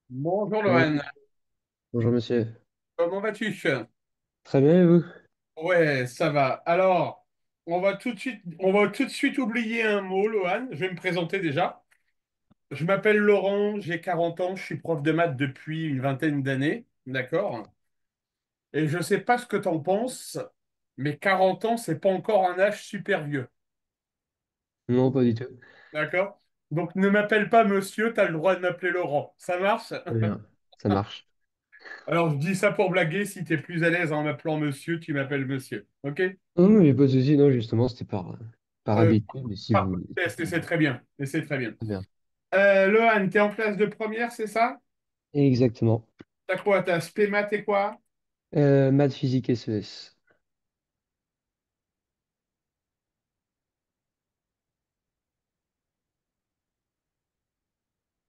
Bonjour Oui. Lohan, Bonjour monsieur. comment vas-tu? Très bien, et vous? Ouais, ça va. Alors, on va tout de suite oublier un mot, Lohan. Je vais me présenter déjà. Je m'appelle Laurent, j'ai 40 ans, je suis prof de maths depuis une vingtaine d'années, d'accord? Et je sais pas ce que tu en penses, mais 40 ans, c'est pas encore un âge super vieux, Non, pas du tout. d'accord? Donc ne m'appelle pas monsieur, tu as le droit de m'appeler Laurent. Ça marche? Très bien. Ça marche. Alors je dis ça pour blaguer, si tu es plus à l'aise en m'appelant monsieur, tu m'appelles monsieur, ok? Non, mais il n'y a pas de souci. Non, justement, c'était par Euh, habitude, mais si Par vous... test, et c'est très bien. Et c'est très bien. Très bien. Lohan, t'es en classe de première, c'est ça? Exactement. T'as quoi? T'as spé maths et quoi? Maths, physique, SES.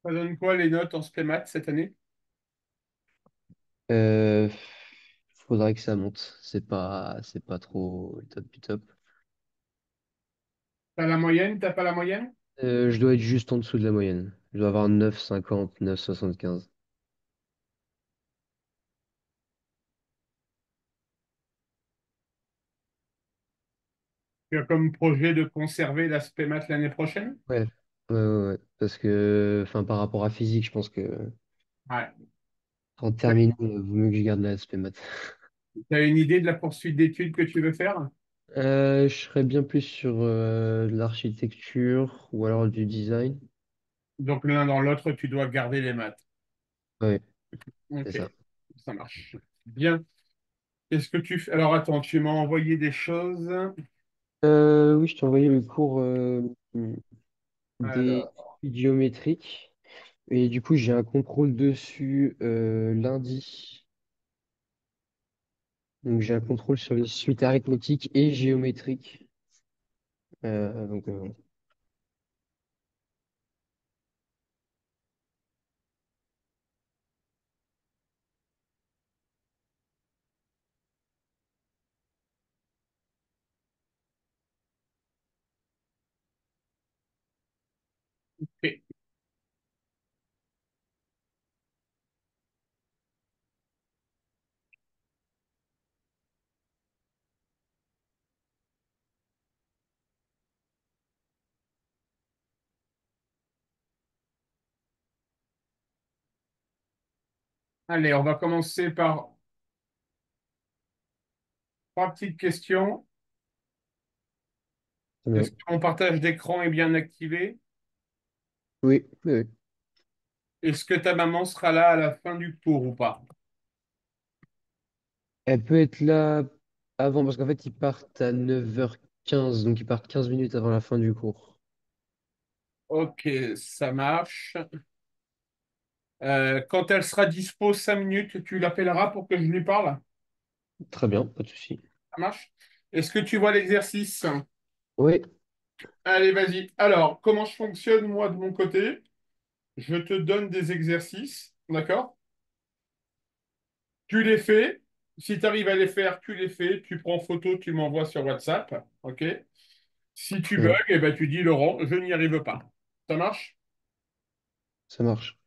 Ça donne quoi les notes en spé maths cette année? Euh, Faudrait que ça monte. C'est pas trop le top du top. T'as la moyenne? T'as pas la moyenne? Je dois être juste en dessous de la moyenne. Je dois avoir 9,50, 9,75. Tu as comme projet de conserver la spé maths l'année prochaine? Ouais. Ouais, ouais, ouais. Parce que, enfin, par rapport à physique, je pense que Ouais. en terminale, vaut mieux que je garde l'aspect maths. T'as une idée de la poursuite d'études que tu veux faire? Je serais bien plus sur de l'architecture ou alors du design. Donc l'un dans l'autre, tu dois garder les maths. Ouais, c'est Ok, ça. ça marche. Bien. Qu'est-ce que tu fais? Alors attends, tu m'as envoyé des choses. Oui, je t'ai envoyé le cours des Alors, suites géométriques. Et du coup, j'ai un contrôle dessus lundi. Donc, j'ai un contrôle sur les suites arithmétiques et géométriques. Voilà. ok. Allez, on va commencer par trois petites questions. Très bien. Est-ce que mon partage d'écran est bien activé? Oui, oui, oui. Est-ce que ta maman sera là à la fin du cours ou pas? Elle peut être là avant, parce qu'en fait, ils partent à 9h15, donc ils partent 15 minutes avant la fin du cours. Ok, ça marche. Quand elle sera dispo 5 minutes, tu l'appelleras pour que je lui parle? Très bien, pas de souci. Ça marche? Est-ce que tu vois l'exercice? Oui, Allez, vas-y. Alors, comment je fonctionne moi de mon côté? Je te donne des exercices, d'accord? Tu les fais. Si tu arrives à les faire, tu les fais. Tu prends photo, tu m'envoies sur WhatsApp, ok? Si tu très bugs, bien, eh ben, tu dis Laurent, je n'y arrive pas. Ça marche? ça marche.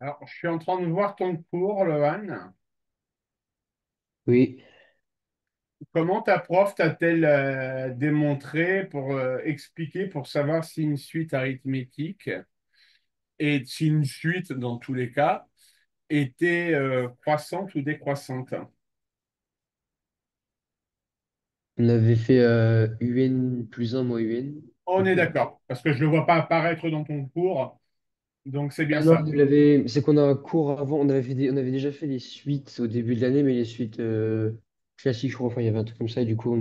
Alors, je suis en train de voir ton cours, Lohan. Oui, Comment ta prof t'a-t-elle démontré pour expliquer, pour savoir si une suite arithmétique et si une suite, dans tous les cas, était croissante ou décroissante? on avait fait UN plus un moins UN. On Du est coup. d'accord, parce que je ne le vois pas apparaître dans ton cours, donc c'est bien Ah non, ça. c'est qu'on a un cours avant, on avait déjà fait les suites au début de l'année, mais les suites classiques, je crois, enfin, il y avait un truc comme ça, et du coup,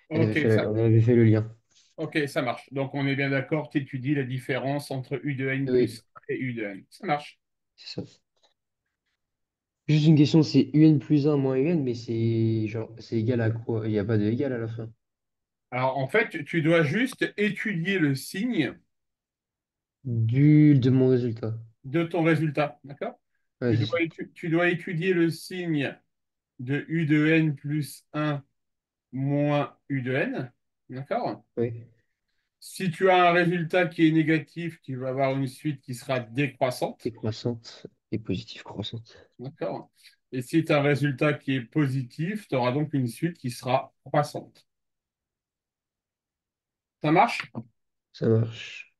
Ok, ça, on avait fait le lien. ok, ça marche. Donc on est bien d'accord, tu étudies la différence entre U de n Oui, plus 1 et U de n. Ça marche. c'est ça. Juste une question, c'est UN plus un moins UN, mais c'est genre, c'est égal à quoi? Il n'y a pas de égal à la fin. Alors en fait, tu dois juste étudier le signe De mon résultat. de ton résultat, d'accord? Ouais, c'est ça. Tu dois étudier le signe de U de n plus un moins U de n, d'accord? Oui. Si tu as un résultat qui est négatif, tu vas avoir une suite qui sera décroissante, Décroissante et positive croissante. d'accord? Et si tu as un résultat qui est positif, tu auras donc une suite qui sera croissante. Ça marche? Ça marche.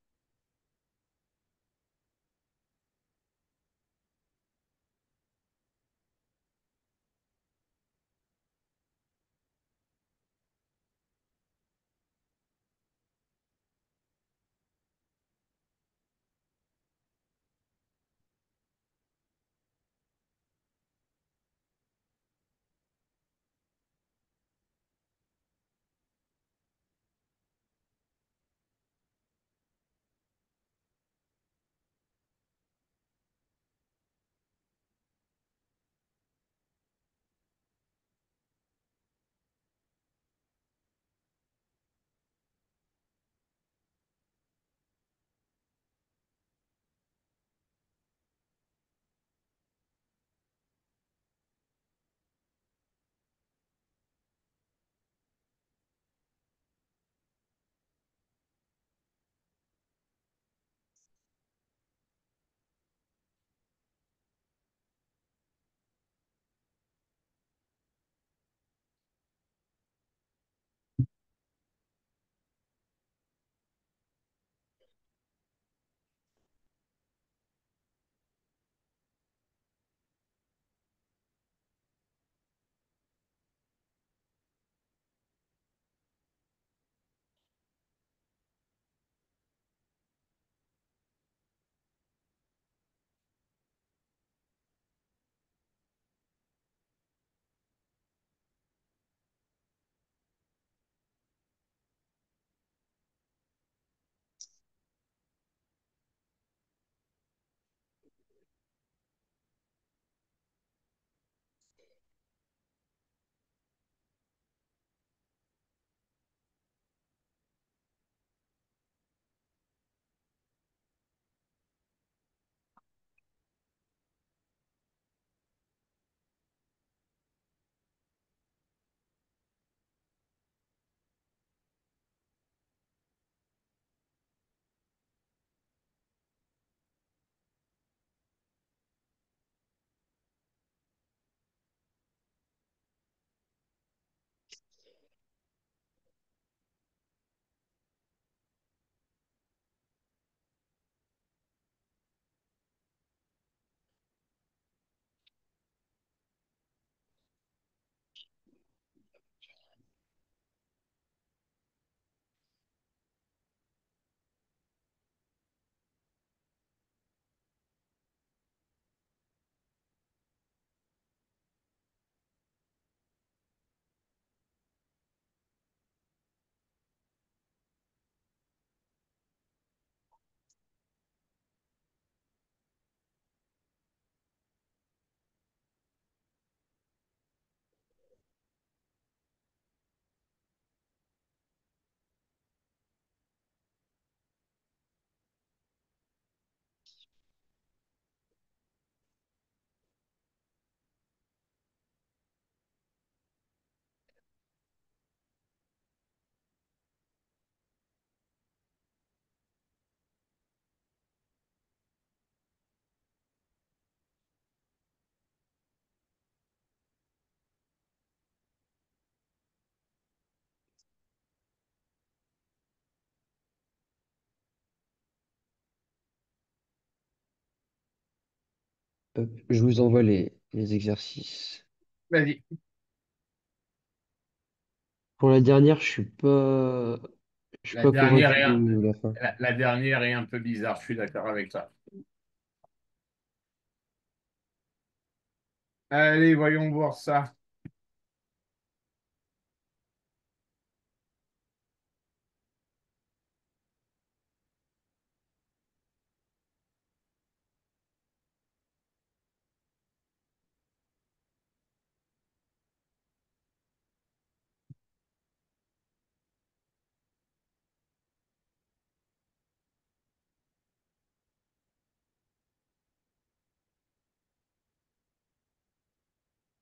Hop, je vous envoie les exercices. Vas-y. Pour la dernière, je suis La pas dernière convaincu est un, de la fin. la dernière est un peu bizarre, je suis d'accord avec toi. Allez, voyons voir ça.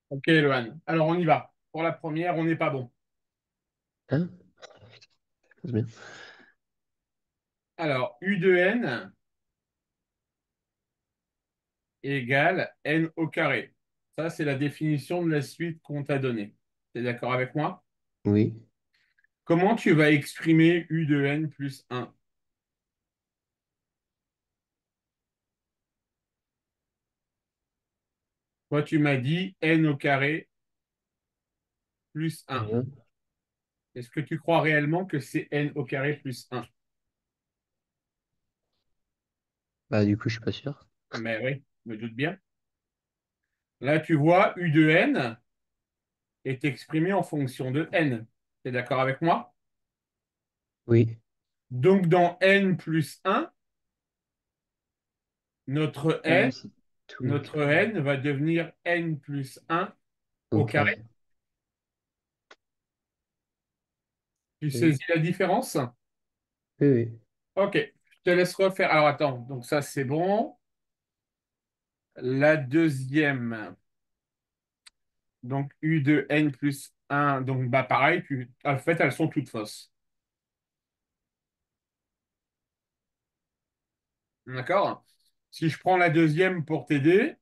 Ok, Lohan. Alors, on y va. Pour la première, on n'est pas bon. Hein? C'est bien. Alors, U de n égale n au carré. Ça, c'est la définition de la suite qu'on t'a donnée. Tu es d'accord avec moi? Oui, Comment tu vas exprimer U de n plus un? Toi, tu m'as dit n au carré plus un. rien. Est-ce que tu crois réellement que c'est n au carré plus un? Bah, du coup, je suis pas sûr. Mais oui, je me doute bien. Là, tu vois, U de n est exprimé en fonction de n. Tu es d'accord avec moi? Oui. Donc, dans n plus un, notre Ah n, oui, c'est tout au notre carré. n va devenir n plus un Au au carré. carré. Tu Oui, saisis la différence? oui, oui. Ok, je te laisse refaire. Alors, attends, donc ça, c'est bon. La deuxième, donc U de n plus un, donc bah pareil, en fait, elles sont toutes fausses. D'accord? Si je prends la deuxième pour t'aider,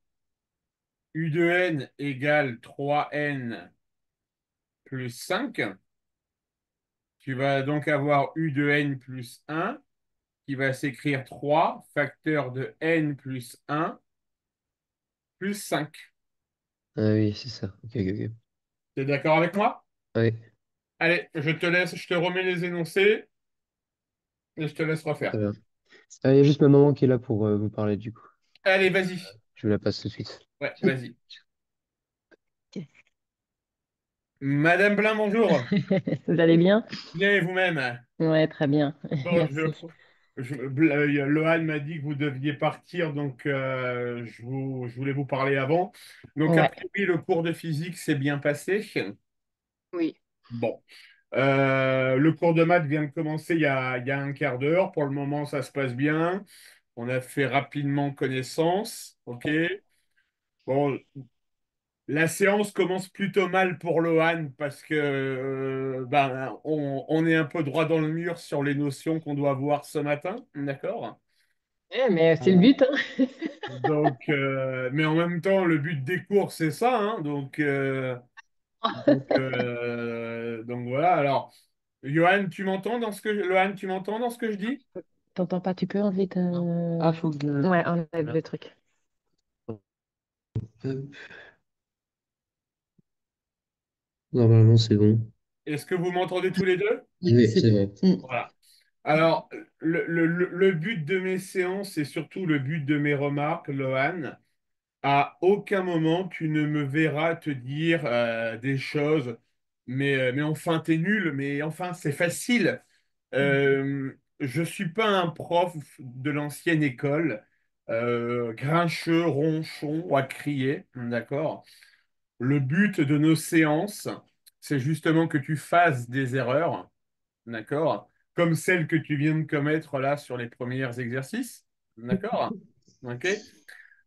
U de n égale 3n plus 5. Tu vas donc avoir U de n plus un qui va s'écrire 3 facteur de n plus un plus 5. Ah oui, c'est ça. Ok, ok, ok. Tu es d'accord avec moi? Oui, Allez, je te laisse, je te remets les énoncés et je te laisse très refaire. bien. Ah, il y a juste ma maman qui est là pour vous parler, du coup. Allez, vas-y. Je vous la passe tout de suite. Ouais, vas-y. Madame Blin, bonjour. Vous allez bien? Bien et vous-même? Ouais, très bien. Bon, Merci. Lohan m'a dit que vous deviez partir, donc je voulais vous parler avant. Donc, a Ouais, priori, le cours de physique s'est bien passé. oui. Bon. Le cours de maths vient de commencer il y a un quart d'heure. Pour le moment, ça se passe bien. On a fait rapidement connaissance. OK. Bon, la séance commence plutôt mal pour Lohan parce que ben, on est un peu droit dans le mur sur les notions qu'on doit voir ce matin. D'accord? Mais c'est le but, hein? Donc, mais en même temps, le but des cours, c'est ça, hein. Donc voilà. Alors, Johan, tu m'entends dans ce que Lohan, tu m'entends dans ce que je dis? T'entends pas, tu peux enlever ta... Ah, faut que Ouais, enlève voilà. le truc. Hop. Normalement, c'est bon. Est-ce que vous m'entendez tous les deux? Oui, c'est bon. Voilà. Alors, le but de mes séances et surtout le but de mes remarques, Lohan, à aucun moment tu ne me verras te dire des choses, mais enfin, t'es nul, mais enfin, c'est facile. Je suis pas un prof de l'ancienne école, grincheux, ronchon ou à crier, d'accord? Le but de nos séances, c'est justement que tu fasses des erreurs, d'accord? Comme celle que tu viens de commettre là sur les premiers exercices, d'accord? Ok?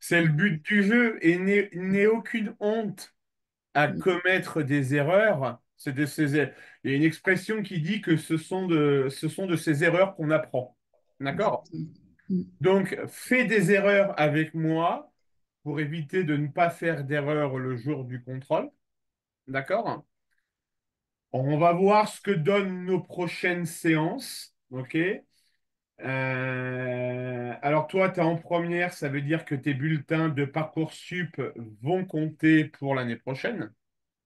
C'est le but du jeu et n'aie aucune honte à commettre des erreurs. Il y a une expression qui dit que ce sont de ces erreurs qu'on apprend. D'accord? Donc, fais des erreurs avec moi pour éviter de ne pas faire d'erreur le jour du contrôle. D'accord? On va voir ce que donnent nos prochaines séances. OK? Alors toi, tu es en première, ça veut dire que tes bulletins de Parcoursup vont compter pour l'année prochaine.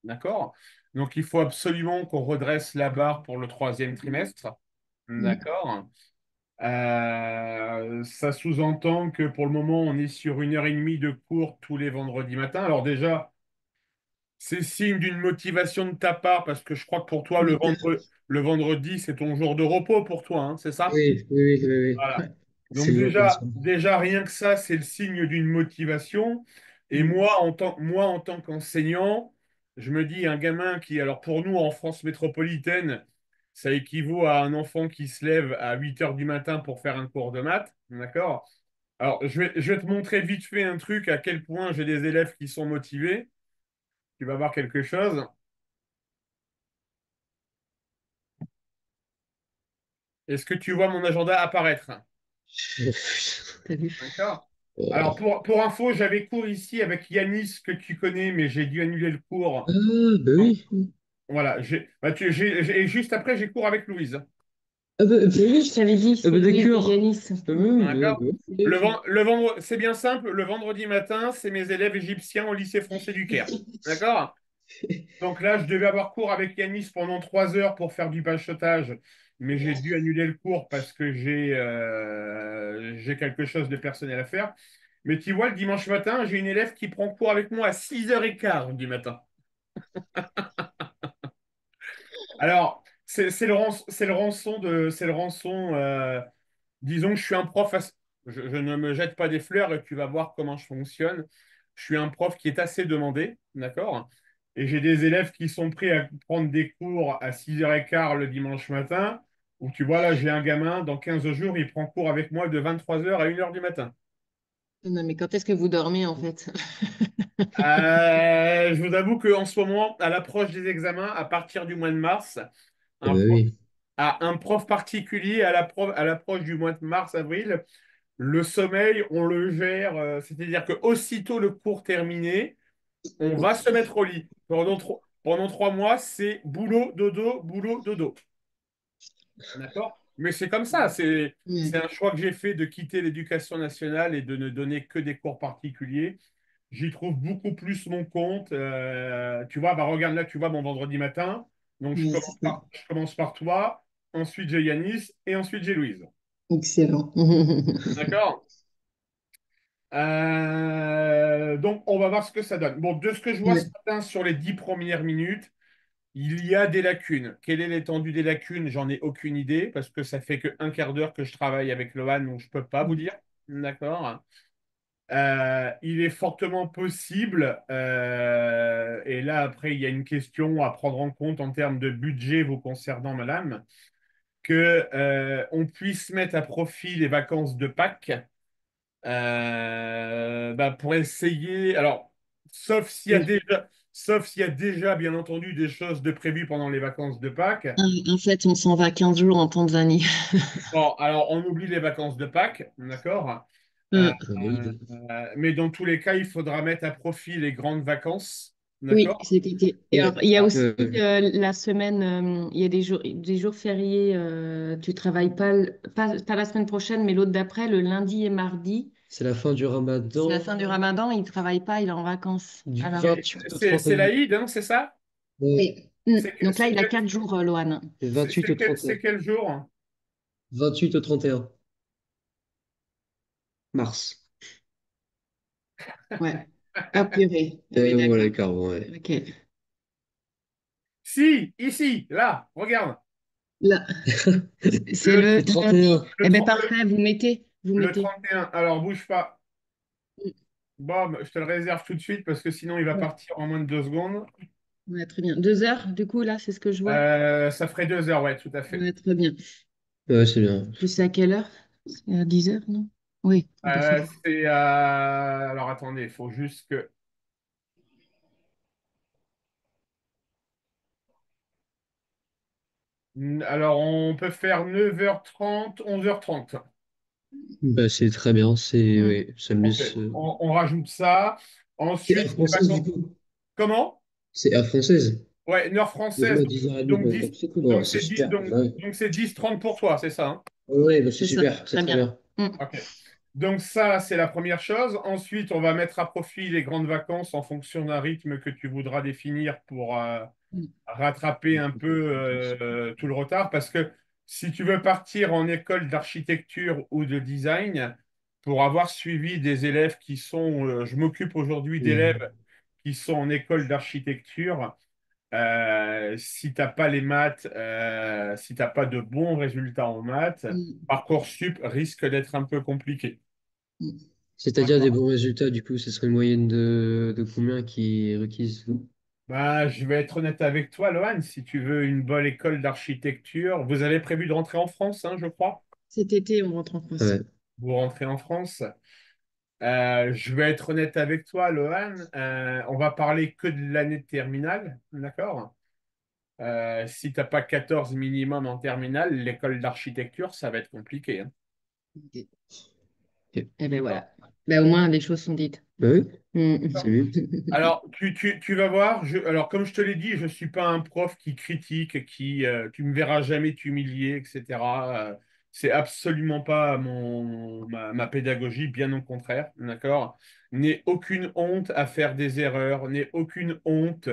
D'accord? Donc il faut absolument qu'on redresse la barre pour le troisième trimestre. Mm. D'accord? Ça sous-entend que pour le moment, on est sur 1 heure et demie de cours tous les vendredis matins. Alors déjà, c'est signe d'une motivation de ta part parce que je crois que pour toi, Oui, le vendredi, c'est ton jour de repos pour toi, hein, c'est ça? Oui, oui, oui, oui, oui. Voilà. C'est Donc le jour de déjà, l'ensemble. déjà rien que ça, c'est le signe d'une motivation. Et Mm. moi, en tant qu'enseignant, je me dis, un gamin qui, alors pour nous, en France métropolitaine, ça équivaut à un enfant qui se lève à 8 heures du matin pour faire un cours de maths. D'accord? Alors, je vais te montrer vite fait un truc à quel point j'ai des élèves qui sont motivés. Tu vas voir quelque chose. Est-ce que tu vois mon agenda apparaître? T'as vu? D'accord. Alors, Oh. pour info, j'avais cours ici avec Yanis, que tu connais, mais j'ai dû annuler le Ah, cours. bah oui. Voilà. Et juste après, j'ai cours avec Louise. Bah Oui, je oui. t'avais dit, Ah, c'est bah Louise et d'accord. Yanis. Ah, bah oui, D'accord. ok. C'est bien simple. Le vendredi matin, c'est mes élèves égyptiens au lycée français du Caire. D'accord. Donc là, je devais avoir cours avec Yanis pendant 3 heures pour faire du bachotage, mais j'ai dû annuler le cours parce que j'ai quelque chose de personnel à faire. Mais tu vois, le dimanche matin, j'ai une élève qui prend cours avec moi à 6h15 du matin. Alors, c'est le rançon. Disons que je suis un prof. Je ne me jette pas des fleurs et tu vas voir comment je fonctionne. Je suis un prof qui est assez demandé, d'accord? Et j'ai des élèves qui sont prêts à prendre des cours à 6h15 le dimanche matin. Où tu vois, là, j'ai un gamin, dans 15 jours, il prend cours avec moi de 23h à 1h du matin. Non, mais quand est-ce que vous dormez en fait? Je vous avoue qu'en ce moment, à l'approche des examens, à partir du mois de mars, Ah, un bah prof, oui. un prof particulier à l'approche du mois de mars, avril, le sommeil, on le gère, c'est-à-dire que aussitôt le cours terminé, on va se mettre au lit. Pendant 3 mois, c'est boulot, dodo. D'accord? Mais c'est comme ça, c'est Ouais. un choix que j'ai fait de quitter l'éducation nationale et de ne donner que des cours particuliers. J'y trouve beaucoup plus mon compte. Tu vois, bah regarde là, tu vois mon vendredi matin. Donc Ouais, c'est ça. je commence par toi, ensuite j'ai Yanis et ensuite j'ai Louise. Excellent. D'accord? Donc, on va voir ce que ça donne. Bon, de ce que je vois ce Ouais. matin sur les 10 premières minutes, il y a des lacunes. Quelle est l'étendue des lacunes? J'en ai aucune idée parce que ça fait qu'un quart d'heure que je travaille avec Lohan, donc je ne peux pas vous dire. D'accord? Il est fortement possible, et là après il y a une question à prendre en compte en termes de budget vous concernant, madame, que on puisse mettre à profit les vacances de Pâques, bah, pour essayer. Alors, Oui. sauf s'il y a déjà, bien entendu, des choses de prévues pendant les vacances de Pâques. En fait, on s'en va 15 jours en Tanzanie. Bon, alors on oublie les vacances de Pâques, d'accord? Euh, Mm. Ah, bah oui. mais dans tous les cas, il faudra mettre à profit les grandes vacances, Oui, d'accord? c'est été. Et Ouais. alors, il y a aussi Euh, la semaine, il y a des jours fériés, tu travailles pas, pas la semaine prochaine, mais l'autre d'après, le lundi et mardi. c'est la fin du C'est la Ramadan fin du Ramadan, il travaille pas, il est en vacances. du Alors, 28 au C'est 31. l'Aïd, hein, c'est ça? Ouais. oui. C'est Donc là, c'est il a quel, 4 jours, Loane. Du 28 au 31. c'est quel jour? 28 au 31 mars. Ouais. Ah, purée. Ah oui, Voilà, d'accord. carrément, ouais. Ok. Si, ici, là, regarde. Là, c'est Le, le Le lundi. 31. Eh le, bien, tro- parfait, vous mettez. Vous le mettez. 31. Alors, bouge pas. Bob, je te le réserve tout de suite parce que sinon il va Ouais. partir en moins de 2 secondes. Ouais, très bien. 2 heures, du coup, là, c'est ce que je vois. Ça ferait 2 heures, ouais, tout à fait. Ouais, très bien. Ouais, c'est bien. Plus c'est à quelle heure? C'est à 10 heures, non? Oui, bah, c'est bon. Alors attendez, il faut juste que. Alors on peut faire 9h30, 11h30. Bah, c'est très bien. C'est, Mm. ouais, ça me Ok, laisse. on rajoute ça. C'est Air Ensuite, les Française, du vacances. coup. Comment? C'est Air Française. Ouais, une heure Donc française, moi, 10h30, donc quoi. Donc 10, c'est cool, ouais, donc c'est c'est 10, super. Bah ouais. donc c'est 10-30 pour toi, c'est ça, hein? Ouais, bah c'est C'est ça, super, c'est très très bien. bien. Mm. Ok. Donc ça, c'est la première chose. Ensuite, on va mettre à profit les grandes vacances en fonction d'un rythme que tu voudras définir pour Mm. rattraper un peu tout le retard. Parce que si tu veux partir en école d'architecture ou de design, pour avoir suivi des élèves qui sont, je m'occupe aujourd'hui Mm. d'élèves qui sont en école d'architecture. Si t'as pas les maths, si t'as pas de bons résultats en maths, Mm. Parcoursup risque d'être un peu compliqué. Mm. C'est-à-dire des D'accord. bons résultats, du coup, ce serait une moyenne de combien qui est requise? Bah, je vais être honnête avec toi, Lohan. Si tu veux une bonne école d'architecture, vous avez prévu de rentrer en France, hein, je crois. Cet été, on rentre en France. Ouais. Vous rentrez en France. Je vais être honnête avec toi, Lohan. On va parler que de l'année de terminale, d'accord? Si t'as pas 14 minimum en terminale, l'école d'architecture, ça va être compliqué, hein. Ok. Ok. Eh ben voilà. Ben, au moins, les choses sont dites. Bah oui, Mm. c'est mieux. Alors, tu vas voir, alors comme je te l'ai dit, je ne suis pas un prof qui critique, tu me verras jamais t'humilier, etc. C'est absolument pas ma pédagogie, bien au contraire, d'accord? N'ai aucune honte à faire des erreurs, n'ai aucune honte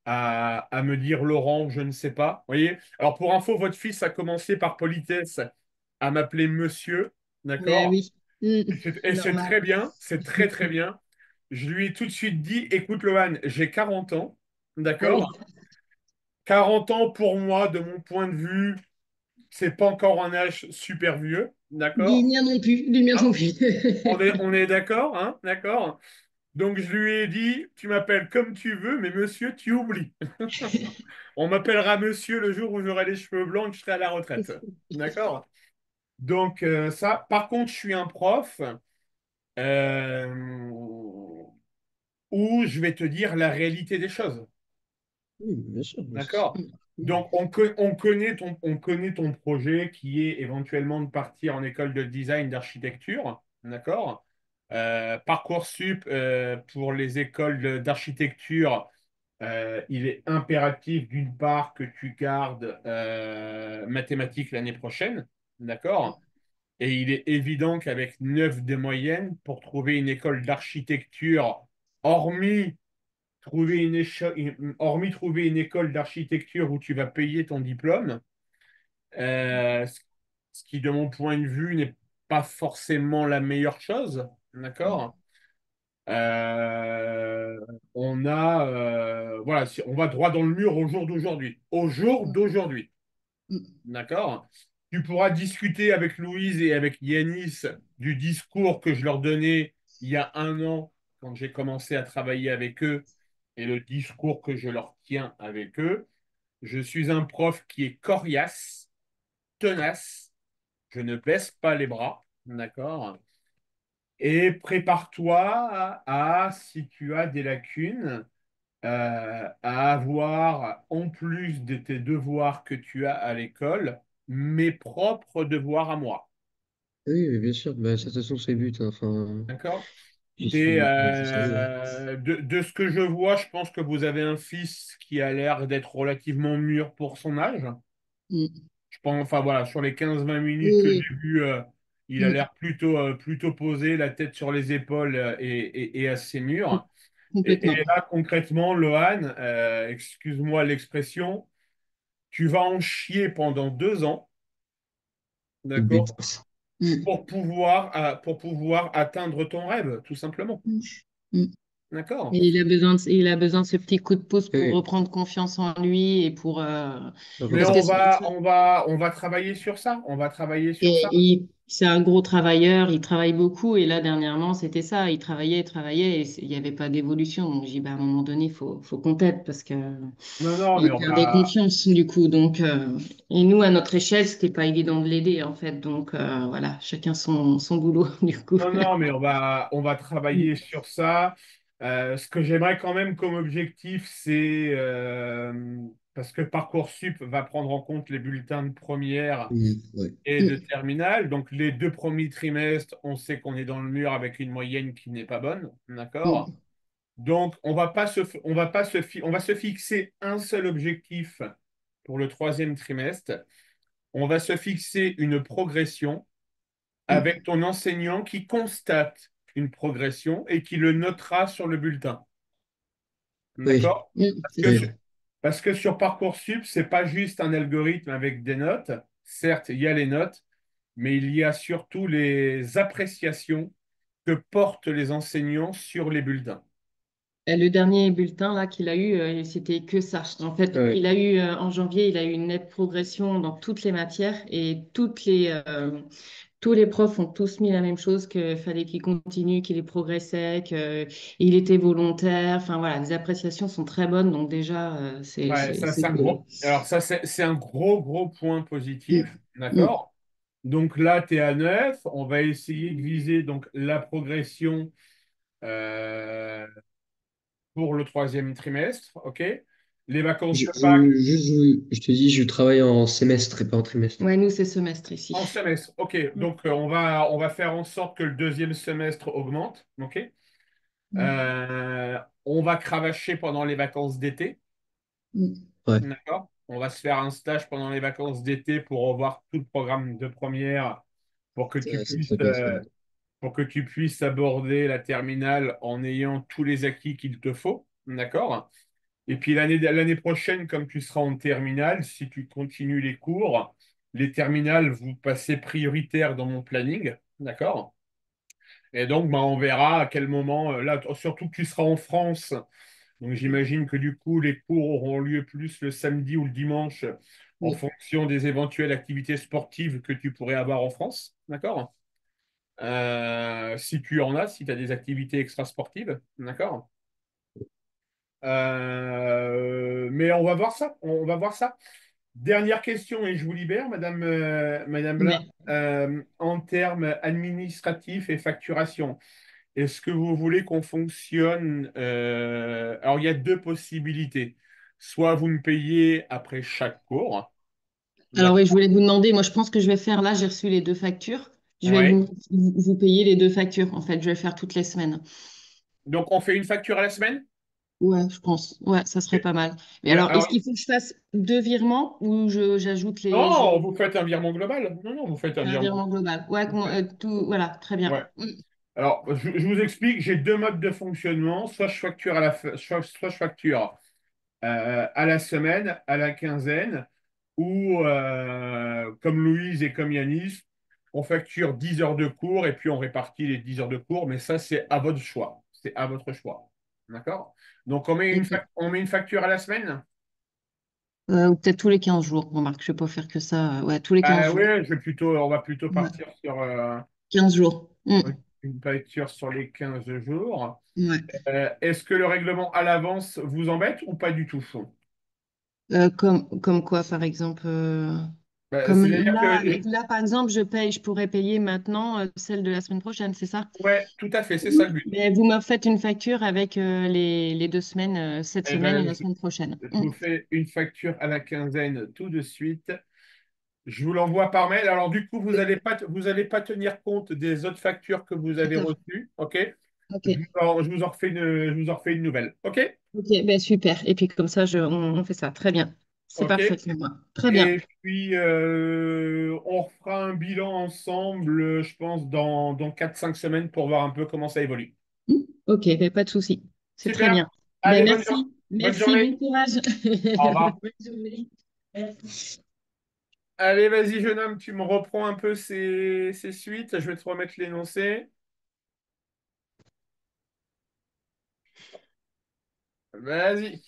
à me dire Laurent, je ne sais pas. Vous voyez? Alors, pour info, votre fils a commencé par politesse à m'appeler monsieur, Ben d'accord? oui. Mm. Et C'est c'est normal. très bien, c'est très très bien. Je lui ai tout de suite dit, écoute Lohan, j'ai 40 ans, Ah oui. d'accord? 40 ans pour moi, de mon point de vue, c'est pas encore un âge super vieux, Du d'accord? mien non plus. Du mien Hein. non plus. On est d'accord, hein? D'accord? Donc je lui ai dit, tu m'appelles comme tu veux, mais monsieur, tu oublies. On m'appellera monsieur le jour où j'aurai les cheveux blancs et que je serai à la retraite. D'accord? Donc ça, par contre, je suis un prof euh, où je vais te dire la réalité des choses. Oui, bien sûr. Bah, D'accord? Mm. Donc, on connaît ton projet qui est éventuellement de partir en école de design d'architecture. D'accord? Parcoursup, pour les écoles d'architecture, il est impératif d'une part que tu gardes mathématiques l'année prochaine. D'accord? Et il est évident qu'avec 9 de moyenne, pour trouver une école d'architecture, hormis hormis trouver une école d'architecture où tu vas payer ton diplôme, ce qui, de mon point de vue, n'est pas forcément la meilleure chose, d'accord? Euh, voilà, on va droit dans le mur au jour d'aujourd'hui. Au jour d'aujourd'hui, Mm. d'accord? Tu pourras discuter avec Louise et avec Yanis du discours que je leur donnais il y a un an quand j'ai commencé à travailler avec eux et le discours que je leur tiens avec eux. Je suis un prof qui est coriace, tenace, je ne baisse pas les bras, d'accord? Et prépare-toi si tu as des lacunes, à avoir, en plus de tes devoirs que tu as à l'école, mes propres devoirs à moi, oui, oui, bien sûr. Bah, ça, de toute façon, c'est le but, hein. Enfin, d'accord? j'y suis. Je sais, hein. De ce que je vois, je pense que vous avez un fils qui a l'air d'être relativement mûr pour son âge. Mm. Je pense, enfin voilà, sur les 15-20 minutes Oui, que oui. j'ai vues, il a Mm. l'air plutôt posé, la tête sur les épaules et assez mûr. Et Complètement. là, concrètement, Lohan, excuse-moi l'expression, tu vas en chier pendant 2 ans, Toute d'accord, bête. Mm. pour pouvoir atteindre ton rêve, tout simplement. Mm. Mm. D'accord? Et il a besoin de ce petit coup de pouce pour Oui, reprendre confiance en lui et pour Mais parce que important. on va travailler sur ça. On va travailler sur ça. c'est un gros travailleur, il travaille beaucoup et là dernièrement c'était ça, il travaillait et il n'y avait pas d'évolution. Donc j'ai dit bah, à un moment donné il faut qu'on t'aide parce que Non, non, mais il on perdait va. confiance du coup. Donc et nous à notre échelle c'était pas évident de l'aider en fait. Donc voilà, chacun son boulot du coup. Non, non, mais on va travailler sur ça. Ce que j'aimerais quand même comme objectif, c'est parce que Parcoursup va prendre en compte les bulletins de première Ouais. et de Mm. terminale. Donc, les 2 premiers trimestres, on sait qu'on est dans le mur avec une moyenne qui n'est pas bonne. D'accord? Mm. Donc, on va se fixer un seul objectif pour le troisième trimestre. On va se fixer une progression Mm. avec ton enseignant qui constate une progression et qui le notera sur le bulletin. Oui, D'accord? Parce C'est que, ça. oui. sur- Parce que sur Parcoursup, c'est pas juste un algorithme avec des notes. Certes, il y a les notes, mais il y a surtout les appréciations que portent les enseignants sur les bulletins. Et le dernier bulletin là qu'il a eu, c'était que ça. En fait, Ouais. il a eu en janvier, il a eu une nette progression dans toutes les matières et tous les profs ont tous mis la même chose, qu'il fallait qu'il continue, qu'il y progressait, qu'il était volontaire. Enfin voilà, les appréciations sont très bonnes, donc déjà, Ouais, ça, c'est c'est un cool. gros. Alors, ça, c'est un gros point Mm. positif. Mm. D'accord? Donc là, tu es à 9. On va essayer de viser donc, la progression euh, pour le troisième trimestre. OK? Les vacances de Pâques Je te dis, je travaille en semestre et pas en trimestre. Ouais, nous, c'est semestre en ici. semestre. OK. Mm. Donc, on va faire en sorte que le deuxième semestre augmente. OK? Mm. On va cravacher pendant les vacances d'été. Mm. Ouais, D'accord? On va se faire un stage pendant les vacances d'été pour revoir tout le programme de première pour que tu c'est puisses, très bien ça. pour que tu puisses aborder la terminale en ayant tous les acquis qu'il te faut. D'accord? Et puis l'année prochaine, comme tu seras en terminale, si tu continues les cours, les terminales, vous passez prioritaire dans mon planning. D'accord? Et donc, bah, on verra à quel moment, là, surtout que tu seras en France. Donc j'imagine que du coup, les cours auront lieu plus le samedi ou le dimanche en Oui. fonction des éventuelles activités sportives que tu pourrais avoir en France. D'accord? Si tu en as, si tu as des activités extrasportives. D'accord? Mais on va voir ça. On va voir ça. Dernière question et je vous libère, Madame là. Ouais. En termes administratifs et facturation. Est-ce que vous voulez qu'on fonctionne Alors, il y a deux possibilités. Soit vous me payez après chaque cours. Alors oui, je D'accord. voulais vous demander, moi je pense que je vais faire, là j'ai reçu les deux factures, je vais Ouais. vous payer les deux factures, en fait, je vais le faire toutes les semaines. Donc, on fait une facture à la semaine? Ouais, je pense, ouais, ça serait Ok. pas mal. Mais alors, Alors, est-ce qu'il faut que je fasse deux virements ou j'ajoute non, vous faites un virement global. Non, non, vous faites un un virement. virement global? Ouais, Vous faites- tout, voilà, très Ouais. bien. Mm. Alors, je vous explique, j'ai deux modes de fonctionnement. Soit je facture soit je facture à la semaine, à la quinzaine, ou comme Louise et comme Yanis, on facture 10 heures de cours et puis on répartit les 10 heures de cours, mais ça, c'est à votre choix. C'est à votre choix. D'accord? Donc, Ok. on met une facture à la semaine? Ou peut-être tous les 15 jours, remarque, je vais pas faire que ça. Ouais, tous les 15 Ah oui, jours. on va plutôt Ouais. partir sur 15 jours. Mm. une facture sur les 15 jours. Ouais. Est-ce que le règlement à l'avance vous embête ou pas du tout? Comme quoi, par exemple, comme C'est-à-dire que là, par exemple, je pourrais payer maintenant celle de la semaine prochaine, c'est ça? ouais, tout à fait, c'est ça le Oui. but. Mais vous me faites une facture avec les deux semaines, cette Eh semaine et ben, la semaine prochaine. je vous fais une facture à la quinzaine tout de suite. Je vous l'envoie par mail. Alors, du coup, vous allez pas tenir compte des autres factures que vous avez D'accord. reçues. OK? Ok. Je vous en refais je vous en refais une nouvelle. OK? Ok, ben super. Et puis comme ça, on fait ça. Très bien. C'est OK? parfait pour moi. Très bien. Et puis, on refera un bilan ensemble, je pense, dans 4 5 semaines pour voir un peu comment ça évolue. Ok, ben pas de souci. C'est très Super. bien. Ben Allez, merci. bonne Merci, journée. bon courage. Au revoir. Bonne journée. Allez, vas-y, jeune homme, tu me reprends un peu ces suites. Je vais te remettre l'énoncé. Vas-y.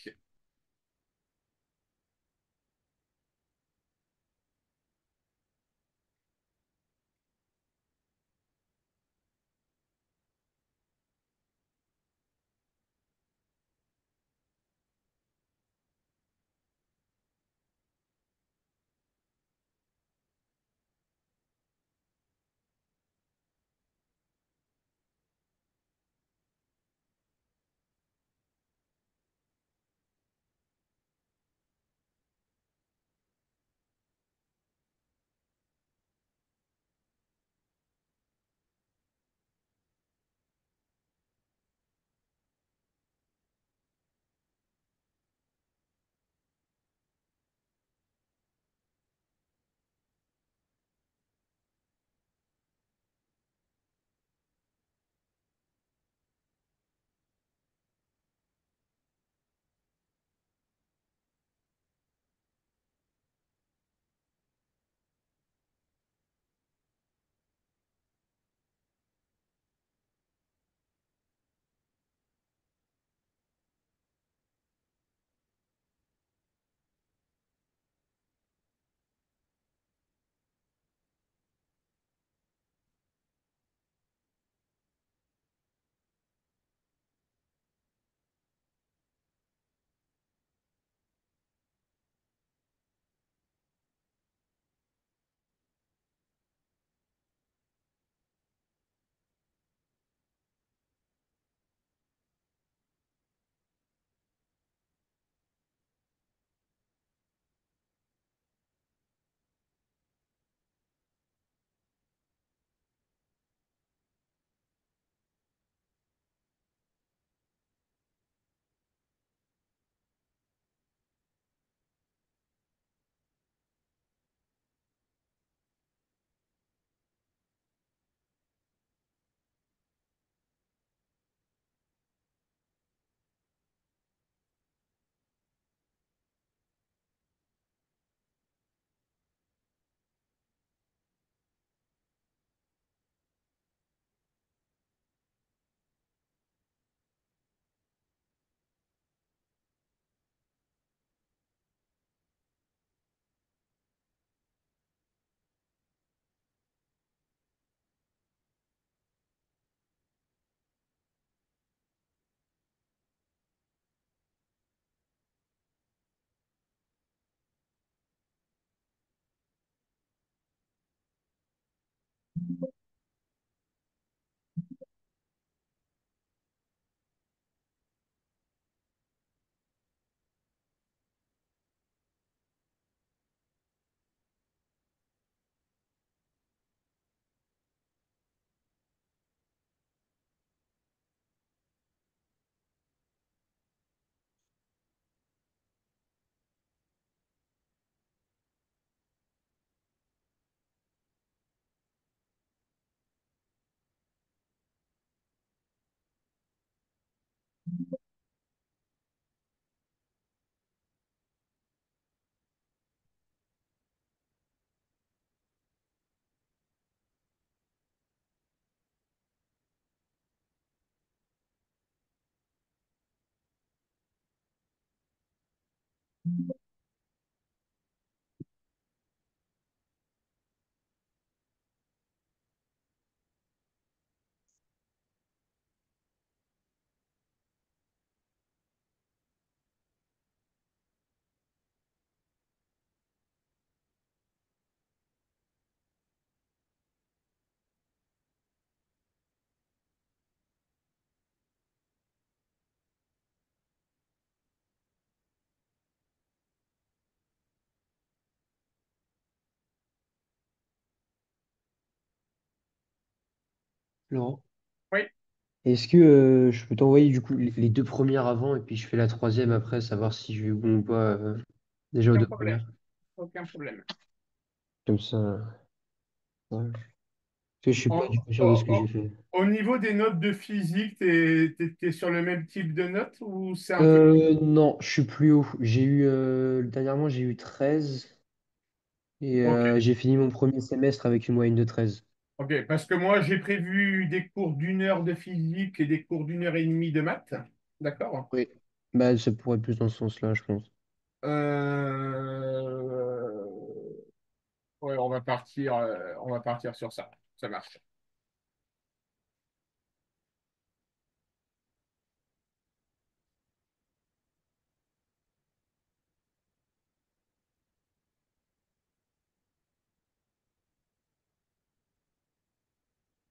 Laurent. Oui, Est-ce que je peux t'envoyer du coup les deux premières avant et puis je fais la troisième après, savoir si j'ai eu bon ou pas déjà aux aucun deux problème. premières. Aucun problème. Comme ça, ouais. Parce que je suis pas En- du tout sûr de au, ce que j'ai au- fait. au niveau des notes de physique, t'es sur le même type de notes ou c'est un peu... Non, je suis plus haut. J'ai eu dernièrement j'ai eu 13 et Ok, j'ai fini mon premier semestre avec une moyenne de 13. ok, parce que moi j'ai prévu des cours d'1 heure de physique et des cours d'1 heure et demie de maths. D'accord? Oui. Bah ça pourrait être plus dans ce sens-là, je pense. Euh, Ouais, on va partir sur ça. Ça marche.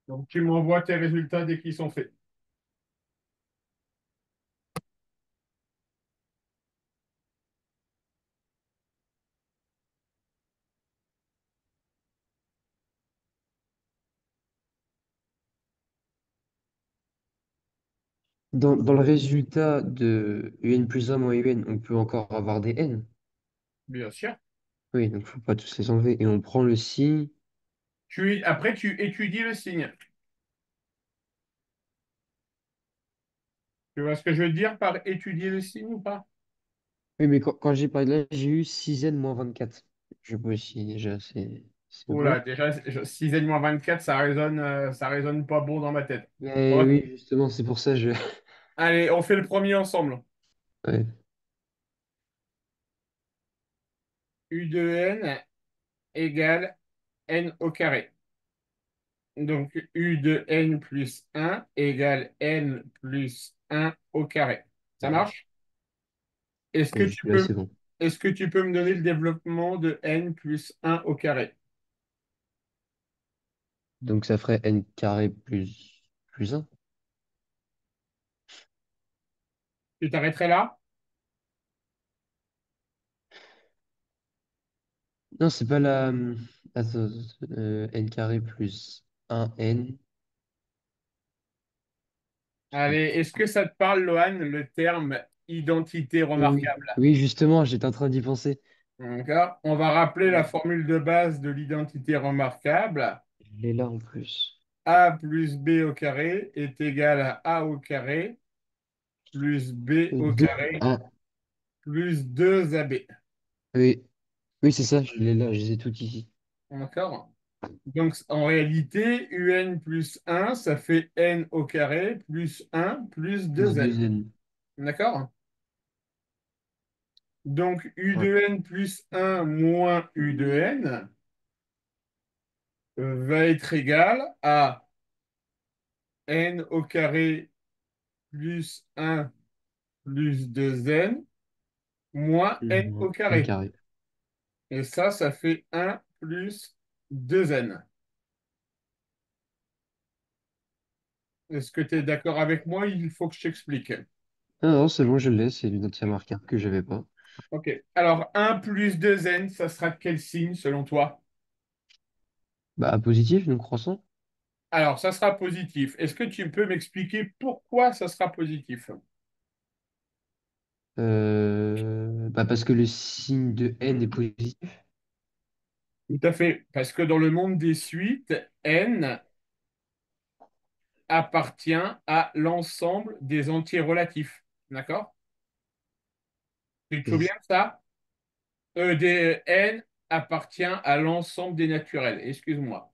Donc, tu m'envoies tes résultats dès qu'ils sont faits. Dans le résultat de UN plus 1 moins UN, on peut encore avoir des N. Bien sûr. Oui, donc faut pas tous les enlever. Et on prend le signe. Après, tu étudies le signe. Tu vois ce que je veux dire par étudier le signe ou pas? Oui, mais quand j'ai parlé de là, j'ai eu 6N moins 24. Je peux aussi déjà, c'est Oula, bon. déjà, 6 moins 24, ça résonne pas bon dans ma tête. Mais Ouais. oui, justement, c'est pour ça je. Allez, on fait le premier ensemble. Ouais. U de n égale n au carré. Donc, U de n plus 1 égale n plus 1 au carré. Ça Ouais. marche? Est-ce que tu Jusque-là, peux, c'est bon. est-ce que tu peux me donner le développement de n plus 1 au carré? Donc ça ferait N carré plus un. Tu t'arrêterais là? Non, c'est pas la. Attends, N carré plus un N. Allez, est-ce que ça te parle, Lohan, le terme identité Oui, remarquable? oui, justement, j'étais en train d'y penser. D'accord. On va rappeler la formule de base de l'identité remarquable. Je l'ai là en plus. A plus B au carré est égal à A au carré plus B au Deux. carré Ah, plus 2 AB. oui, oui, c'est ça, je l'ai là, je les ai toutes ici. D'accord? Donc, en réalité, UN plus 1, ça fait N au carré plus 1 plus Plus 2N. deux N. D'accord? Donc, U Ouais. de N plus 1 moins U de N va être égal à N au carré plus 1 plus 2N moins N au N carré. carré. Et ça fait 1 plus 2N. Est-ce que tu es d'accord avec moi? Il faut que je t'explique. Ah non, c'est bon, je l'ai, c'est une autre marqueur que j'avais pas. Ok. Alors, 1 plus 2N, ça sera de quel signe selon toi? Bah, positif, donc croissant. Alors, ça sera positif. Est-ce que tu peux m'expliquer pourquoi ça sera positif? Bah parce que le signe de N est positif. Tout à fait. Parce que dans le monde des suites, N appartient à l'ensemble des entiers relatifs. D'accord? Tu te souviens de ça? N appartient à l'ensemble des naturels. Excuse-moi.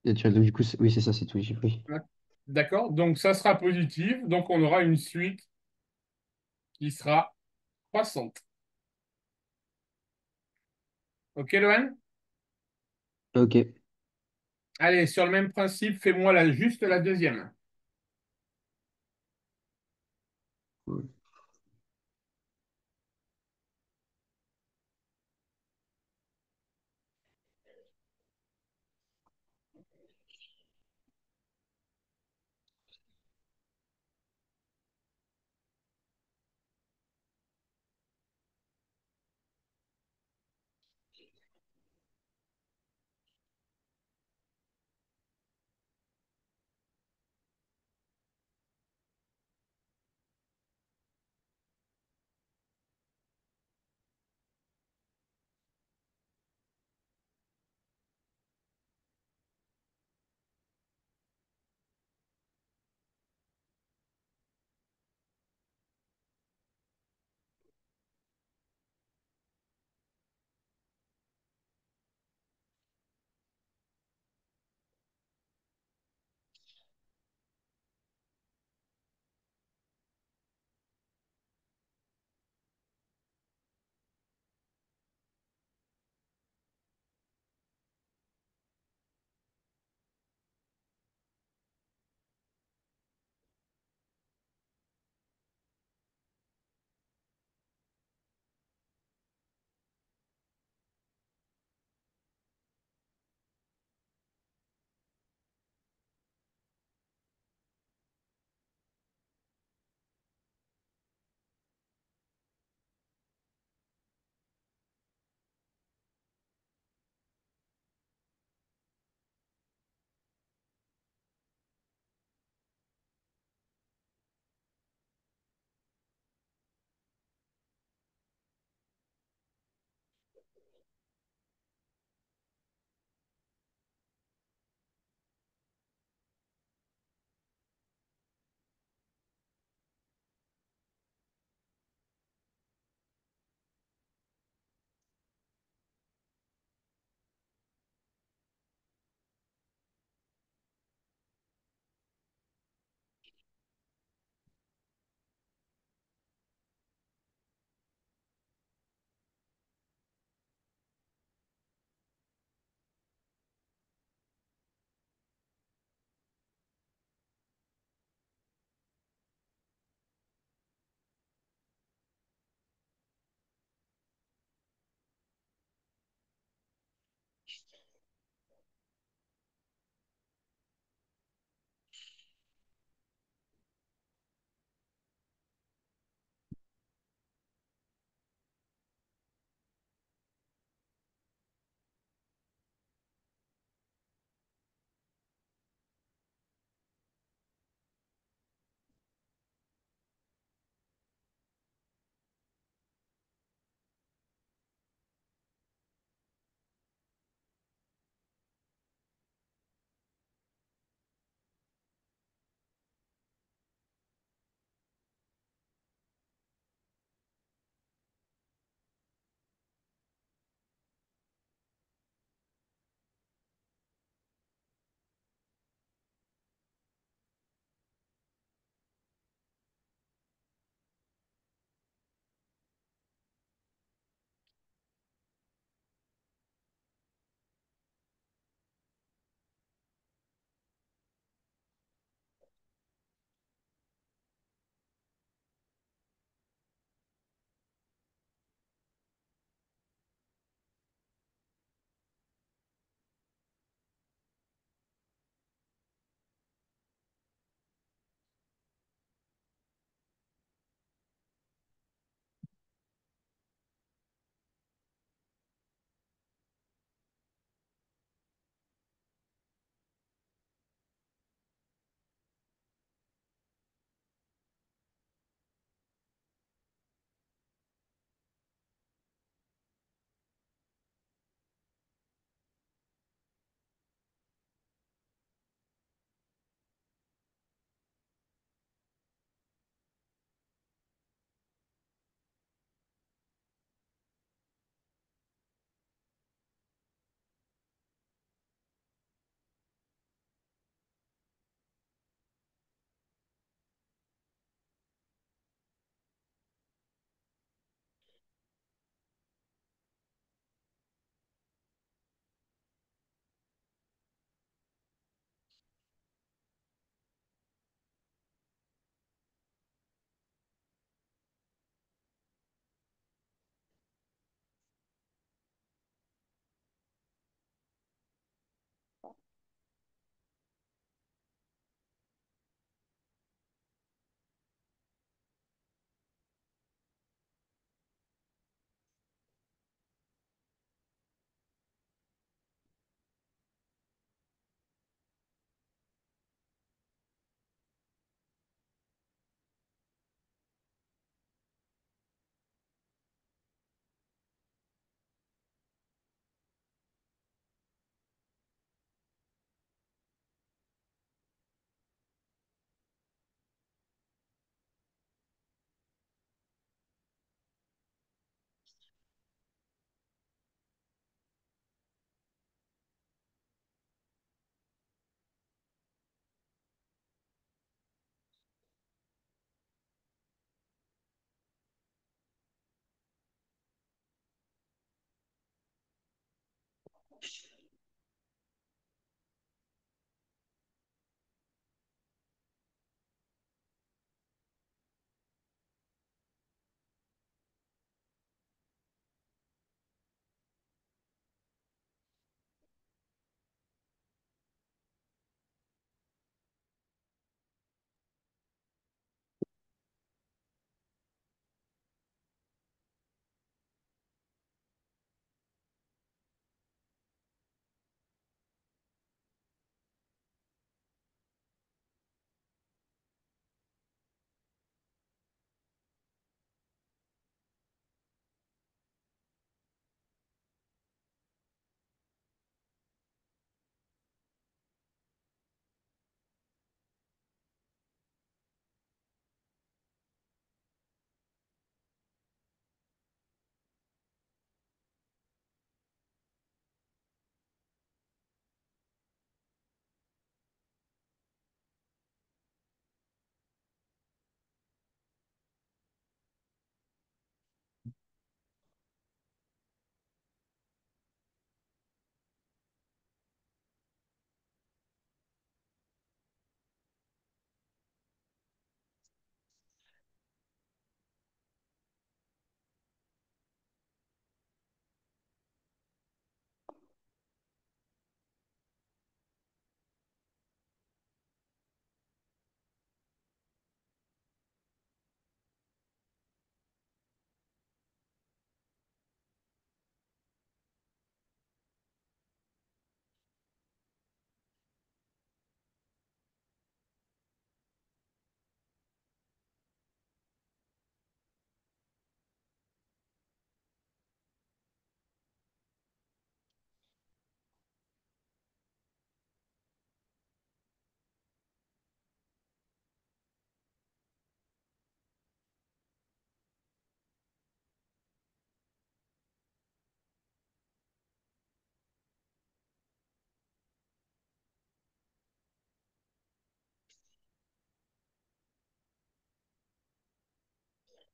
Naturel, donc du coup, oui, c'est ça, c'est tout, oui. D'accord? Donc, ça sera positif. Donc, on aura une suite qui sera croissante. Ok, Lohan? Ok. Allez, sur le même principe, fais-moi juste la deuxième.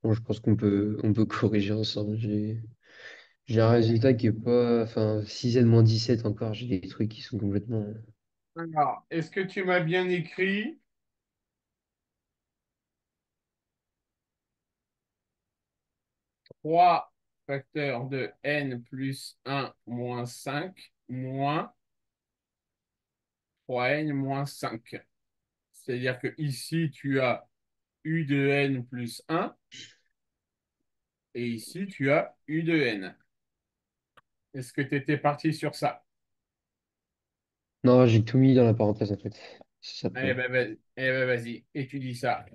Bon, je pense qu'on peut corriger ensemble. J'ai un résultat qui est pas. Enfin, 6n moins 17 encore, j'ai des trucs qui sont complètement. Alors, est-ce que tu m'as bien écrit 3 facteurs de n plus 1 moins 5 moins 3n moins 5. C'est-à-dire que ici, tu as u de n plus 1 et ici, tu as u de n. Est-ce que tu étais parti sur ça? Non, j'ai tout mis dans la parenthèse en fait. C'est ça le problème. Eh ben, vas-y, étudie ça.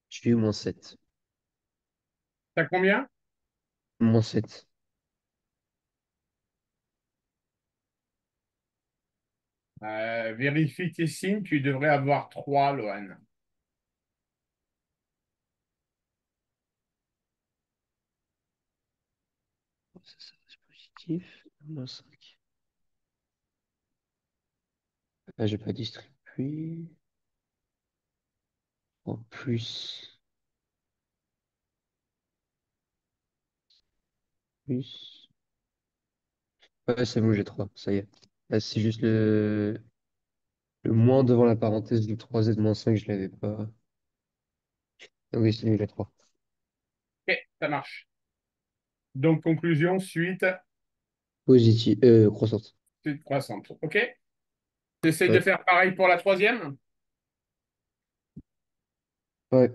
J'ai eu moins 7. T'as combien? Moins 7. Vérifie tes signes, tu devrais avoir 3, Lohan. Ça, c'est positif. Moins 5. Ah, j'ai pas distribué. En plus. Plus. Ouais, c'est bon, j'ai 3. Ça y est. Là, c'est juste le moins devant la parenthèse du 3z moins 5, je l'avais pas. Ah oui, c'est nul à 3. Ok, ça marche. Donc, conclusion, Positif. Croissante. suite croissante. Ok? Tu essayes de Ouais. faire pareil pour la troisième? Ouais.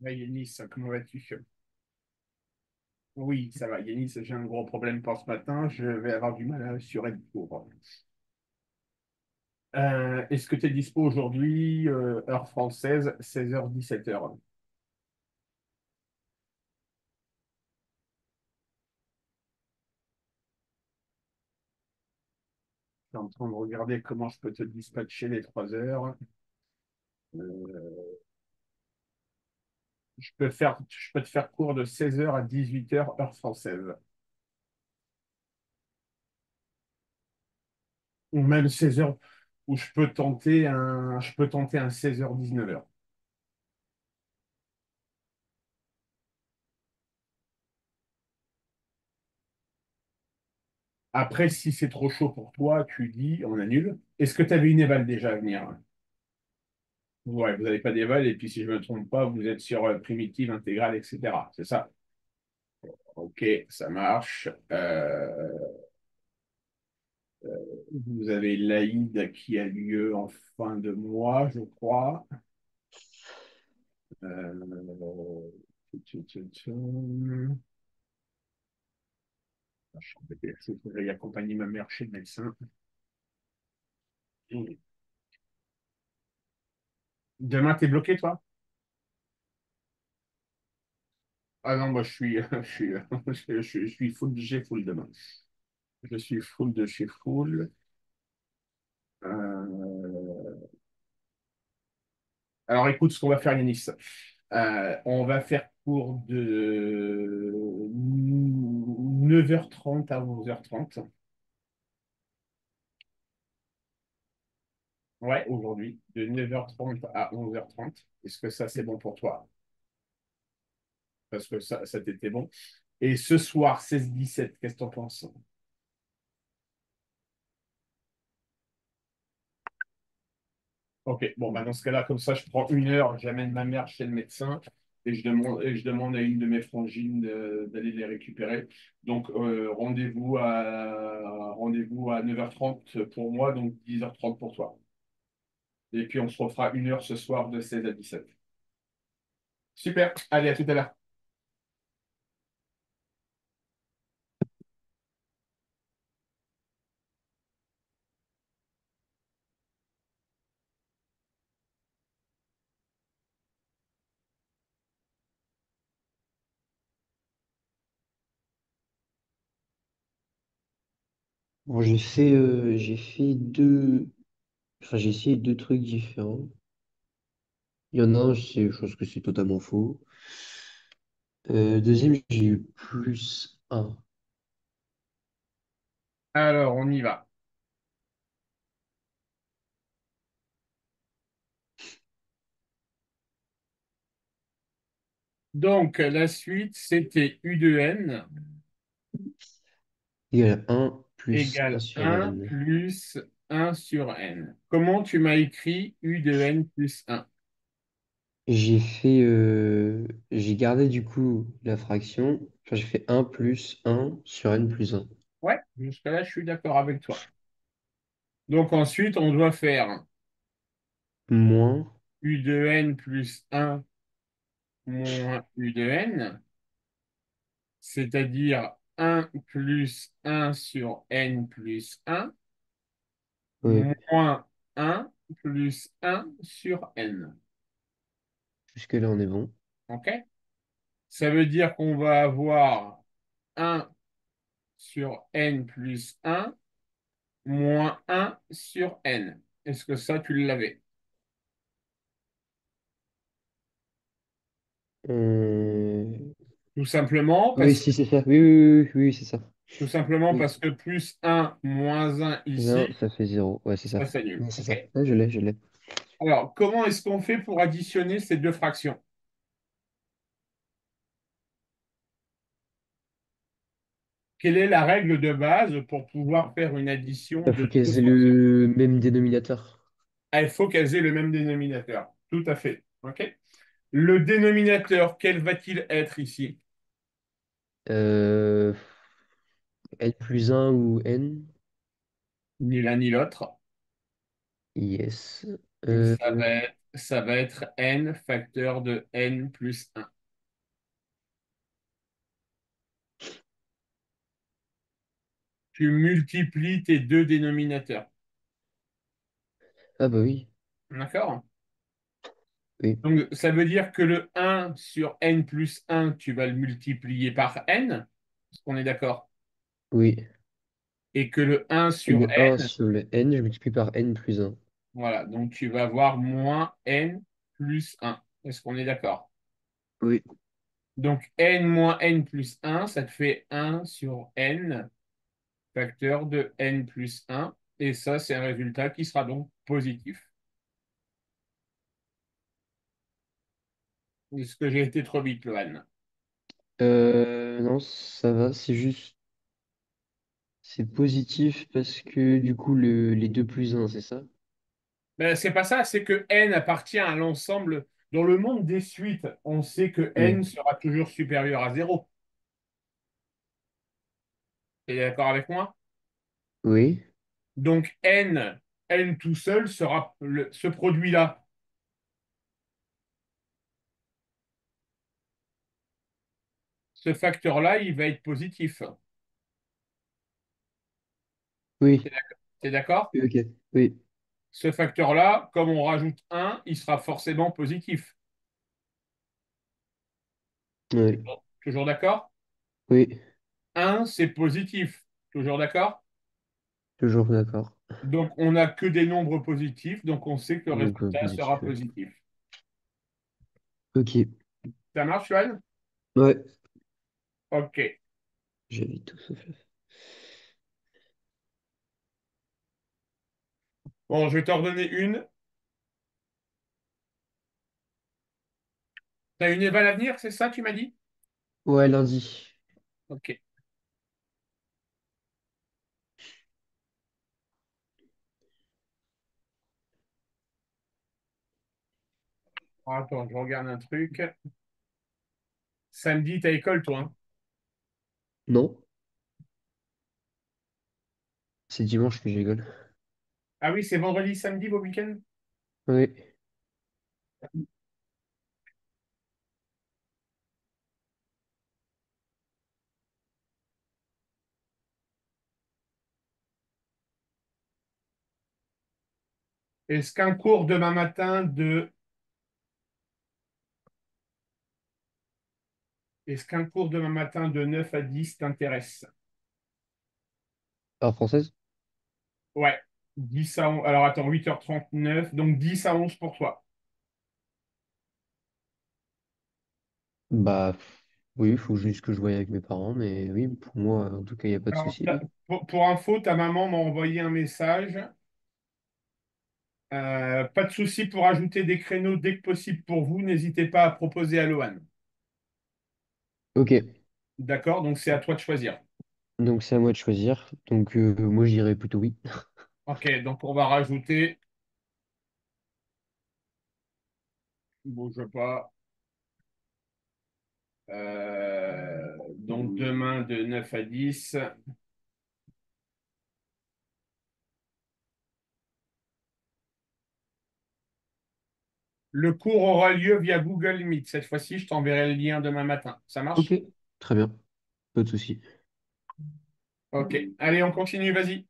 Ouais, Yanis, comment vas-tu? Oui, ça va, Yanis, j'ai un gros problème pour ce matin. Je vais avoir du mal à assurer le cours. Est-ce que tu es dispo aujourd'hui, heure française, 16h, 17h? Je suis en train de regarder comment je peux te dispatcher les 3 heures. Je peux te faire cours de 16h à 18h, heure française. Ou même 16h, où je peux tenter un 16h, 19h. Après, si c'est trop chaud pour toi, tu dis, on annule. Est-ce que tu avais une éval déjà à venir? Ouais, vous n'avez pas d'éval, et puis si je ne me trompe pas, vous êtes sur primitive, intégrale, etc. C'est ça? Ok, ça marche. Vous avez l'Aïd qui a lieu en fin de mois, je crois. Euh, Je suis embêté, il faut que j'aille accompagner ma mère chez le médecin. Demain, t'es bloqué, toi? Ah non, moi, je suis full de chez full demain. Je suis full de chez full. Euh, Alors, écoute, ce qu'on va faire, Yanis. On va faire cours de 9h30 à 11h30. Ouais, aujourd'hui, de 9h30 à 11h30. Est-ce que ça, c'est bon pour toi? Parce que ça t'était bon. Et ce soir, 16-17, qu'est-ce que t'en penses? Ok, bon, bah dans ce cas-là, comme ça, je prends 1 heure, j'amène ma mère chez le médecin et je demande à une de mes frangines d'aller les récupérer. Donc, rendez-vous à 9h30 pour moi, donc 10h30 pour toi. Et puis, on se refera 1 heure ce soir de 16 à 17. Super, allez, à tout à l'heure. Bon, j'ai fait deux, enfin, j'ai essayé deux trucs différents. Il y en a un, je pense que c'est totalement faux. Deuxième, j'ai eu plus un. Alors, on y va. Donc, la suite, c'était U de n Égal à 1 plus un égale sur 1 n. plus 1 sur n. Comment tu m'as écrit U de n plus 1? J'ai gardé du coup la fraction. Enfin, j'ai fait un plus un sur n plus un. Ouais, jusque-là, je suis d'accord avec toi. Donc ensuite, on doit faire Moins, U de n plus 1 moins U de n, c'est-à-dire 1 plus 1 sur n plus 1, ouais, moins 1 plus 1 sur n. jusque-là on est bon. OK? Ça veut dire qu'on va avoir 1 sur n plus 1 moins 1 sur n. Est-ce que ça, tu l'avais? Euh, Tout simplement Oui, parce si, c'est ça. Oui, oui, oui, oui, oui, c'est ça. Tout simplement Oui. parce que plus un moins un Non, ici, ça fait zéro. Ouais, c'est ça. ça s'annule. Oui, c'est ça. OK? Ouais, je l'ai, je l'ai. Alors, comment est-ce qu'on fait pour additionner ces deux fractions? Quelle est la règle de base pour pouvoir faire une addition Il faut de deux qu'elles aient fractions? le même dénominateur. Ah, il faut qu'elles aient le même dénominateur. Tout à fait. OK? Le dénominateur, quel va-t-il être ici? Euh, n plus un ou n. Ni l'un ni l'autre. Yes. Ça va être Ça va être n facteur de n plus 1. Tu multiplies tes deux dénominateurs. Ah bah oui, D'accord? oui, Donc, ça veut dire que le 1 sur n plus 1, tu vas le multiplier par n. Est-ce qu'on est d'accord? oui. Et que le 1 Et sur le un n, sur le n, je multiplie par n plus un. voilà, donc tu vas avoir moins n plus 1. Est-ce qu'on est d'accord? Oui, Donc n moins n plus 1, ça te fait 1 sur n, facteur de n plus 1. Et ça, c'est un résultat qui sera donc positif. Est-ce que j'ai été trop vite, Lohan? Non, ça va, c'est juste, c'est positif parce que du coup, les 2 plus un, c'est ça? Ben, c'est pas ça, c'est que n appartient à l'ensemble. Dans le monde des suites, on sait que n Oui. sera toujours supérieur à 0. Tu es d'accord avec moi? Oui, Donc n tout seul sera ce produit-là. Ce facteur-là, il va être positif. oui, Tu es d'accord? oui, ok, oui, Ce facteur-là, comme on rajoute un, il sera forcément positif. oui, Toujours d'accord? oui, Un, c'est positif. Toujours d'accord? toujours d'accord. Donc, on n'a que des nombres positifs, donc on sait que le Donc, résultat positif, sera ouais. positif. Ok, Ça marche, Joanne? ouais. Ok. J'avais tout sauf la fin. Bon, je vais t'en redonner une. T'as une éval à venir, c'est ça, tu m'as dit? Ouais, lundi. Ok. Attends, je regarde un truc. Samedi, t'as école, toi, hein? Non, c'est dimanche que je rigole. Ah oui, c'est vendredi, samedi, vos week-ends? Oui. Est-ce qu'un cours demain matin de... Est-ce qu'un cours demain matin de 9 à 10 t'intéresse? Heure française? Ouais. 10 à 11. Alors attends, 8h39, donc 10 à 11 pour toi. Bah, oui, il faut juste que je voie avec mes parents, mais oui, pour moi, en tout cas, il n'y a pas de Alors, souci, oui. pour info, ta maman m'a envoyé un message. Pas de souci pour ajouter des créneaux dès que possible pour vous. N'hésitez pas à proposer à Lohan. Ok, D'accord? Donc c'est à toi de choisir. donc c'est à moi de choisir. Donc, moi, je dirais plutôt oui. Ok, donc on va rajouter. Bouge pas. Donc demain de 9 à 10. Le cours aura lieu via Google Meet. Cette fois-ci, je t'enverrai le lien demain matin. Ça Ok, marche? très bien, pas de souci. Ok. Allez, on continue, vas-y.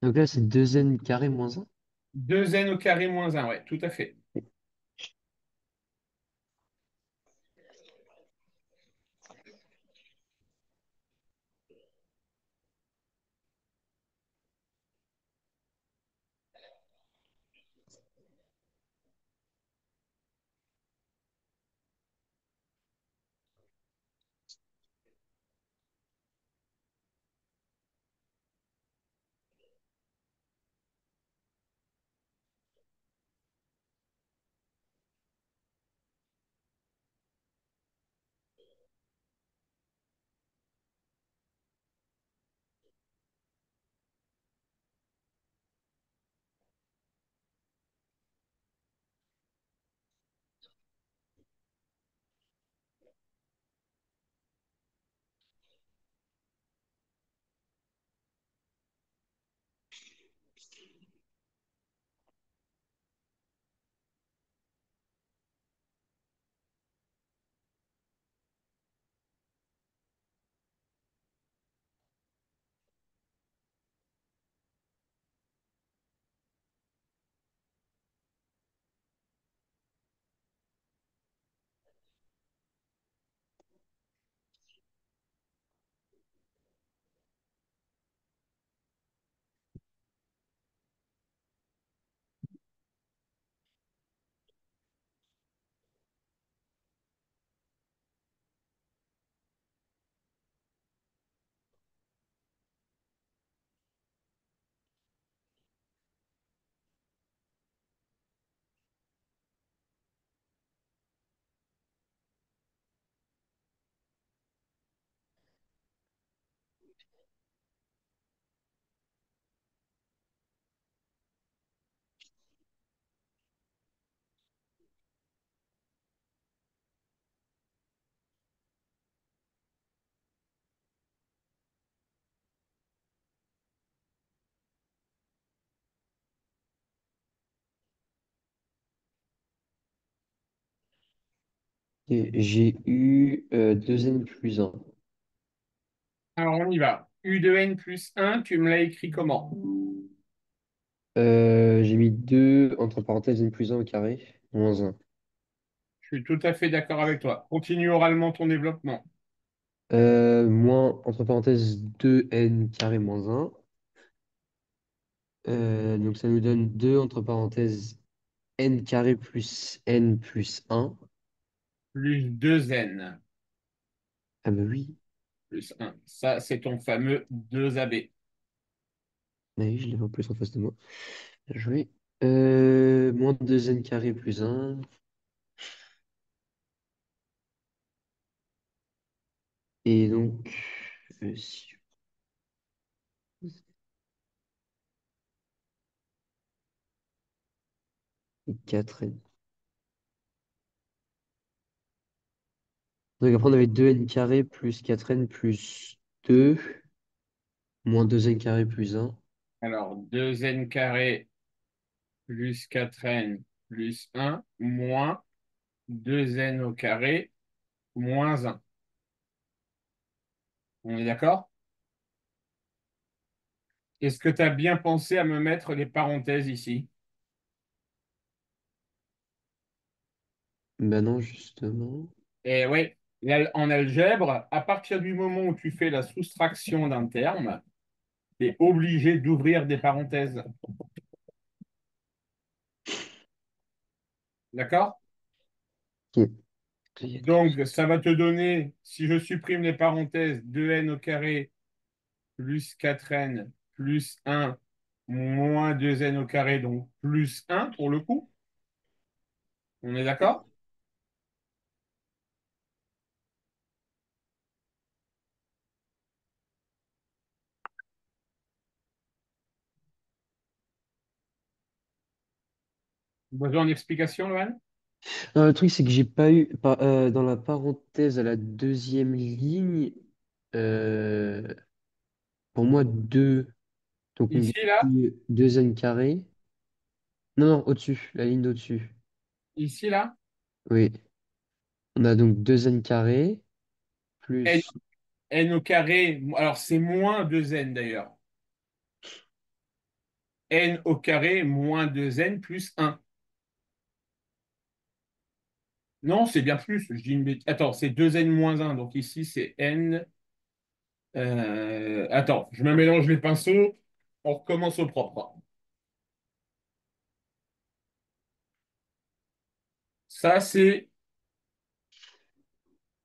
Donc là, c'est 2n carré moins un. 2n au carré moins un, ouais, tout à fait. Et j'ai eu 2n plus 1. Alors, on y va. U de n plus 1, tu me l'as écrit comment? J'ai mis 2 entre parenthèses n plus 1 au carré, moins 1. Je suis tout à fait d'accord avec toi. Continue oralement ton développement. Moins, entre parenthèses, 2n carré moins 1. Donc ça nous donne 2 entre parenthèses n carré plus n plus 1. Plus 2n Ah bah oui, plus 1. Ça, c'est ton fameux 2ab. bah oui, je l'avais en plus en face de moi. Bien joué. Moins 2n carré plus 1. Et donc, si 4n. Donc après, on avait 2n carré plus 4n plus 2, moins 2n carré plus 1. Alors, 2n carré plus 4n plus 1 moins 2n au carré moins 1. On est d'accord? Est-ce que tu as bien pensé à me mettre les parenthèses ici? Bah non, justement. Et oui, en algèbre, à partir du moment où tu fais la soustraction d'un terme, tu es obligé d'ouvrir des parenthèses. D'accord? Ok. Donc, ça va te donner, si je supprime les parenthèses, 2n au carré plus 4n plus 1 moins 2n au carré, donc plus 1 pour le coup. On est d'accord? Besoin d'explication, Loan? Non, le truc, c'est que j'ai pas eu, dans la parenthèse à la deuxième ligne, euh, pour moi, 2, donc on dit Ici, là? 2n carré. Non, non, au-dessus, la ligne d'au-dessus. Ici, là? Oui. On a donc 2n carré N, plus. n au carré, alors c'est moins 2n d'ailleurs. N au carré moins 2n plus 1. Non, c'est bien plus. Je dis une bêtise. Attends, c'est 2n moins 1. Donc ici, c'est n. Attends, je me mélange les pinceaux. On recommence au propre. Ça, c'est.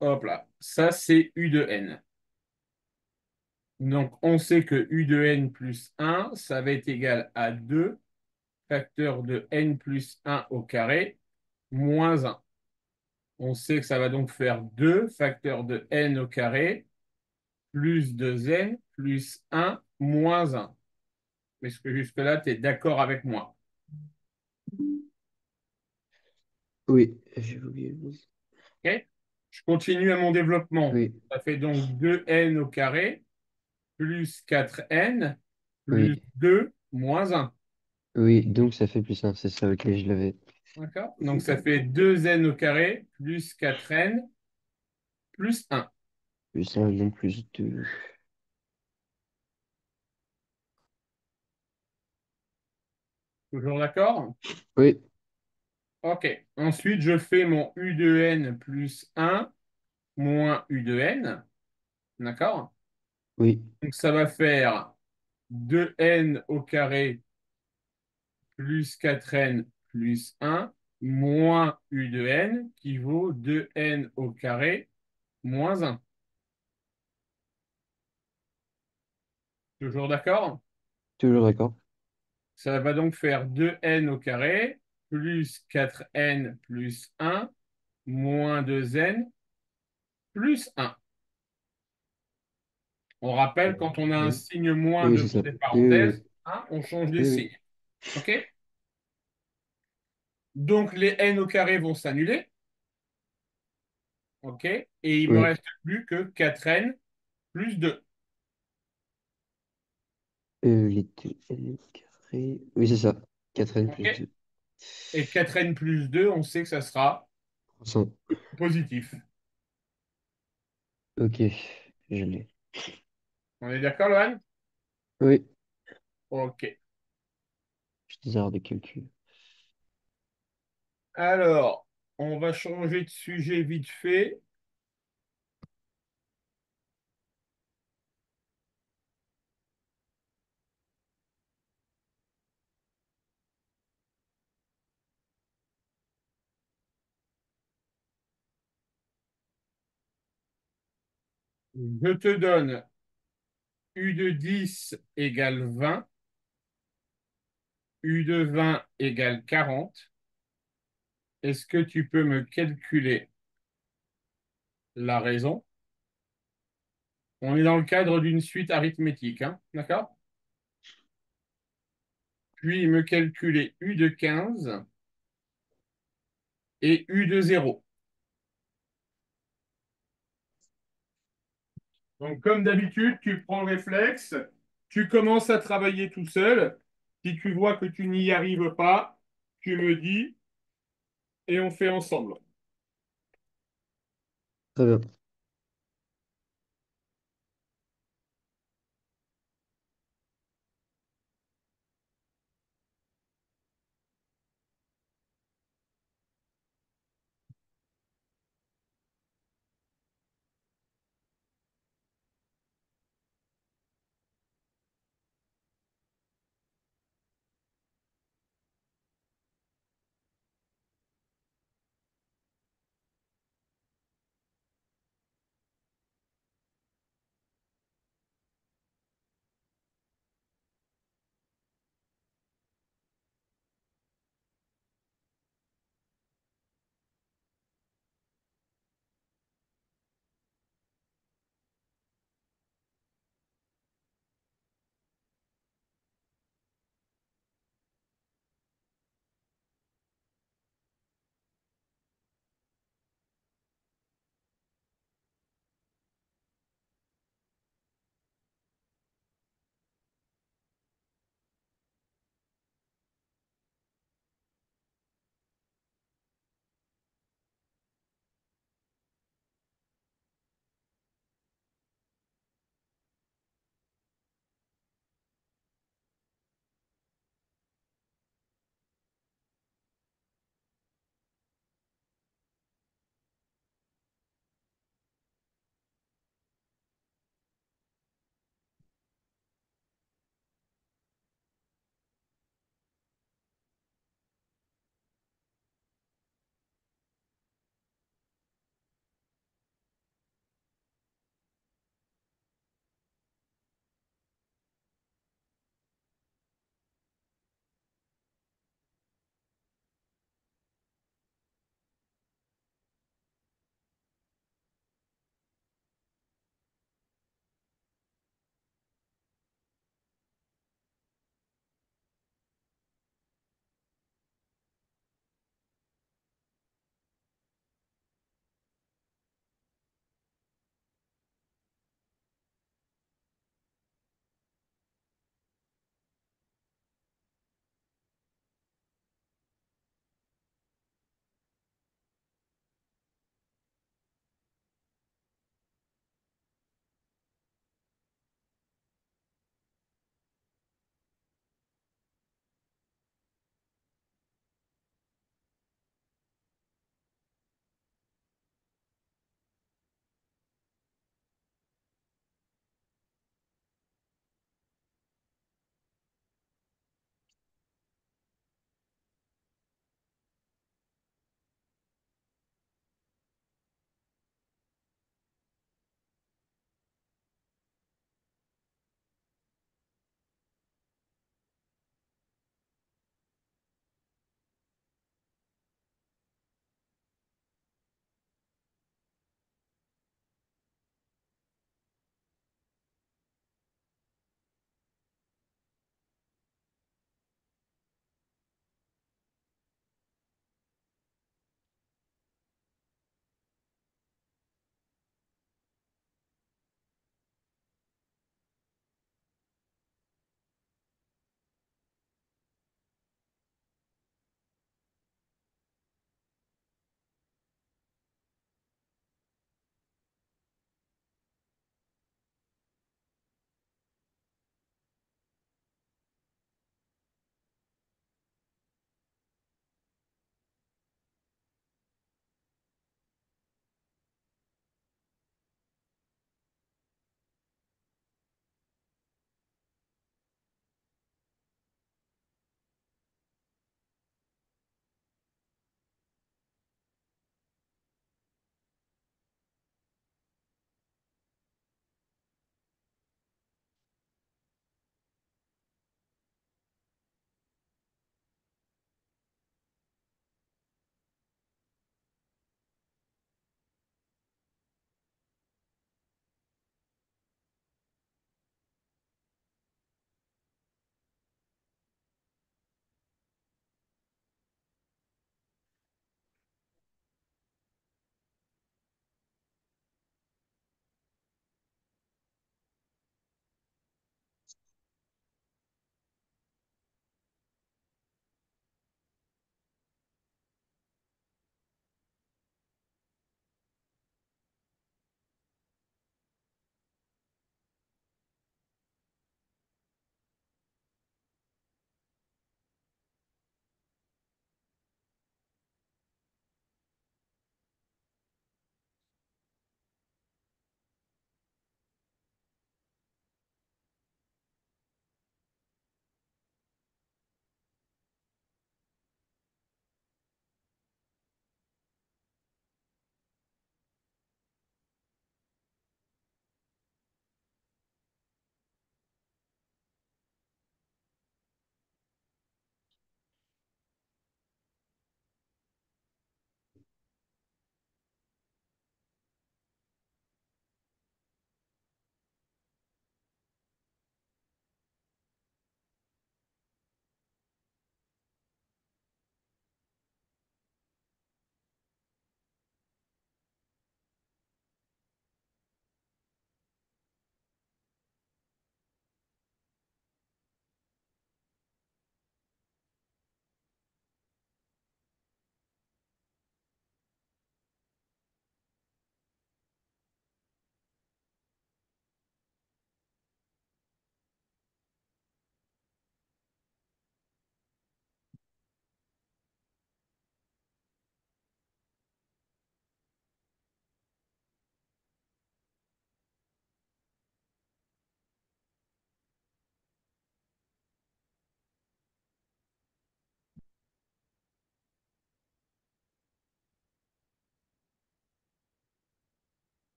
Hop là. Ça, c'est U de n. Donc, on sait que U de n plus 1, ça va être égal à 2 facteur de n plus 1 au carré moins 1. On sait que ça va donc faire 2 facteur de n au carré plus 2n plus 1 moins 1. Est-ce que jusque-là, tu es d'accord avec moi? Oui, j'ai oublié. Ok. Je continue à mon développement. Oui, Ça fait donc 2n au carré plus 4n plus oui, 2 moins un. Oui, donc ça fait plus 1, c'est ça, ok, je l'avais. D'accord? Donc ça fait 2n au carré plus 4n plus un. Plus 1, donc plus 2. Toujours d'accord? Oui, Ok. Ensuite, je fais mon u de n plus un moins u de n. D'accord? oui, Donc ça va faire 2n au carré plus 4n plus un moins u de n qui vaut 2n au carré moins un. Toujours d'accord? toujours d'accord. Ça va donc faire 2n au carré plus 4n plus un moins 2n plus un. On rappelle, quand on a un Oui, signe moins oui, c'est devant ça. des Oui, oui, parenthèses, hein, on change les oui, oui, signes. OK? Donc les n au carré vont s'annuler. OK? Et il me oui. reste plus que 4n plus 2. Les 2n carré. Oui, c'est ça. 4n plus OK? 2. Et 4n plus 2, on sait que ça sera 300. positif. Ok, je l'ai. On est d'accord, Lohan? Oui, OK. j'ai des erreurs de calcul. Alors, on va changer de sujet vite fait. Je te donne U de 10 égale 20, U de 20 égale 40. Est-ce que tu peux me calculer la raison? On est dans le cadre d'une suite arithmétique, hein, d'accord? Puis me calculer U de 15 et U de 0. Donc, comme d'habitude, tu prends le réflexe, tu commences à travailler tout seul. Si tu vois que tu n'y arrives pas, tu me dis et on fait ensemble. Très bien.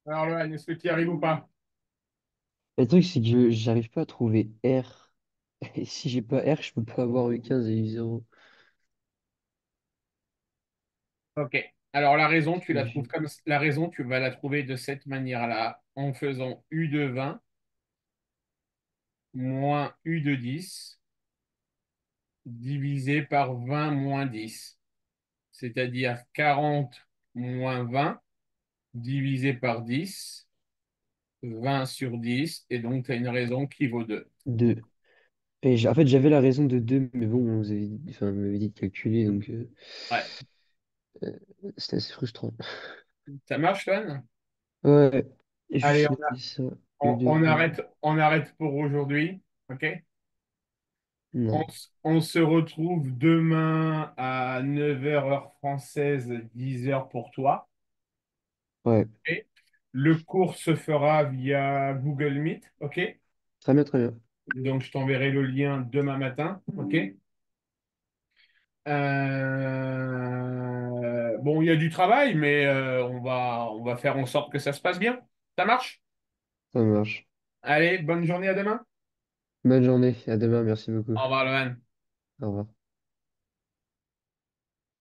Alors, Lohan, est-ce que tu y arrives ou pas? Le truc, c'est que j'arrive pas à trouver R. Et si j'ai pas R, je peux pas avoir U15 et U0. Ok. Alors, la raison, tu la trouves J'imagine. comme la raison, tu vas la trouver de cette manière-là, en faisant U de 20 moins U de 10 divisé par 20 moins 10, c'est-à-dire 40 moins 20 divisé par 10, 20 sur 10, et donc tu as une raison qui vaut 2. 2. Et en fait, j'avais la raison de 2, mais bon, enfin, on m'avait dit de calculer, donc Ouais. euh, c'était assez frustrant. Ça marche, Lohan? Ouais, Allez, juste noter ça. U on, de on 20. arrête, on arrête pour aujourd'hui. OK? Non. On se retrouve demain à 9 heures heure française, 10 heures pour toi. Ouais, OK. Le cours se fera via Google Meet. OK? très bien, très bien. Donc, je t'enverrai le lien demain matin. OK? Bon, il y a du travail, mais on va faire en sorte que ça se passe bien. Ça marche? Ça marche. Allez, bonne journée à demain. Bonne journée, à demain, merci beaucoup. Au revoir, Lohan. Au revoir.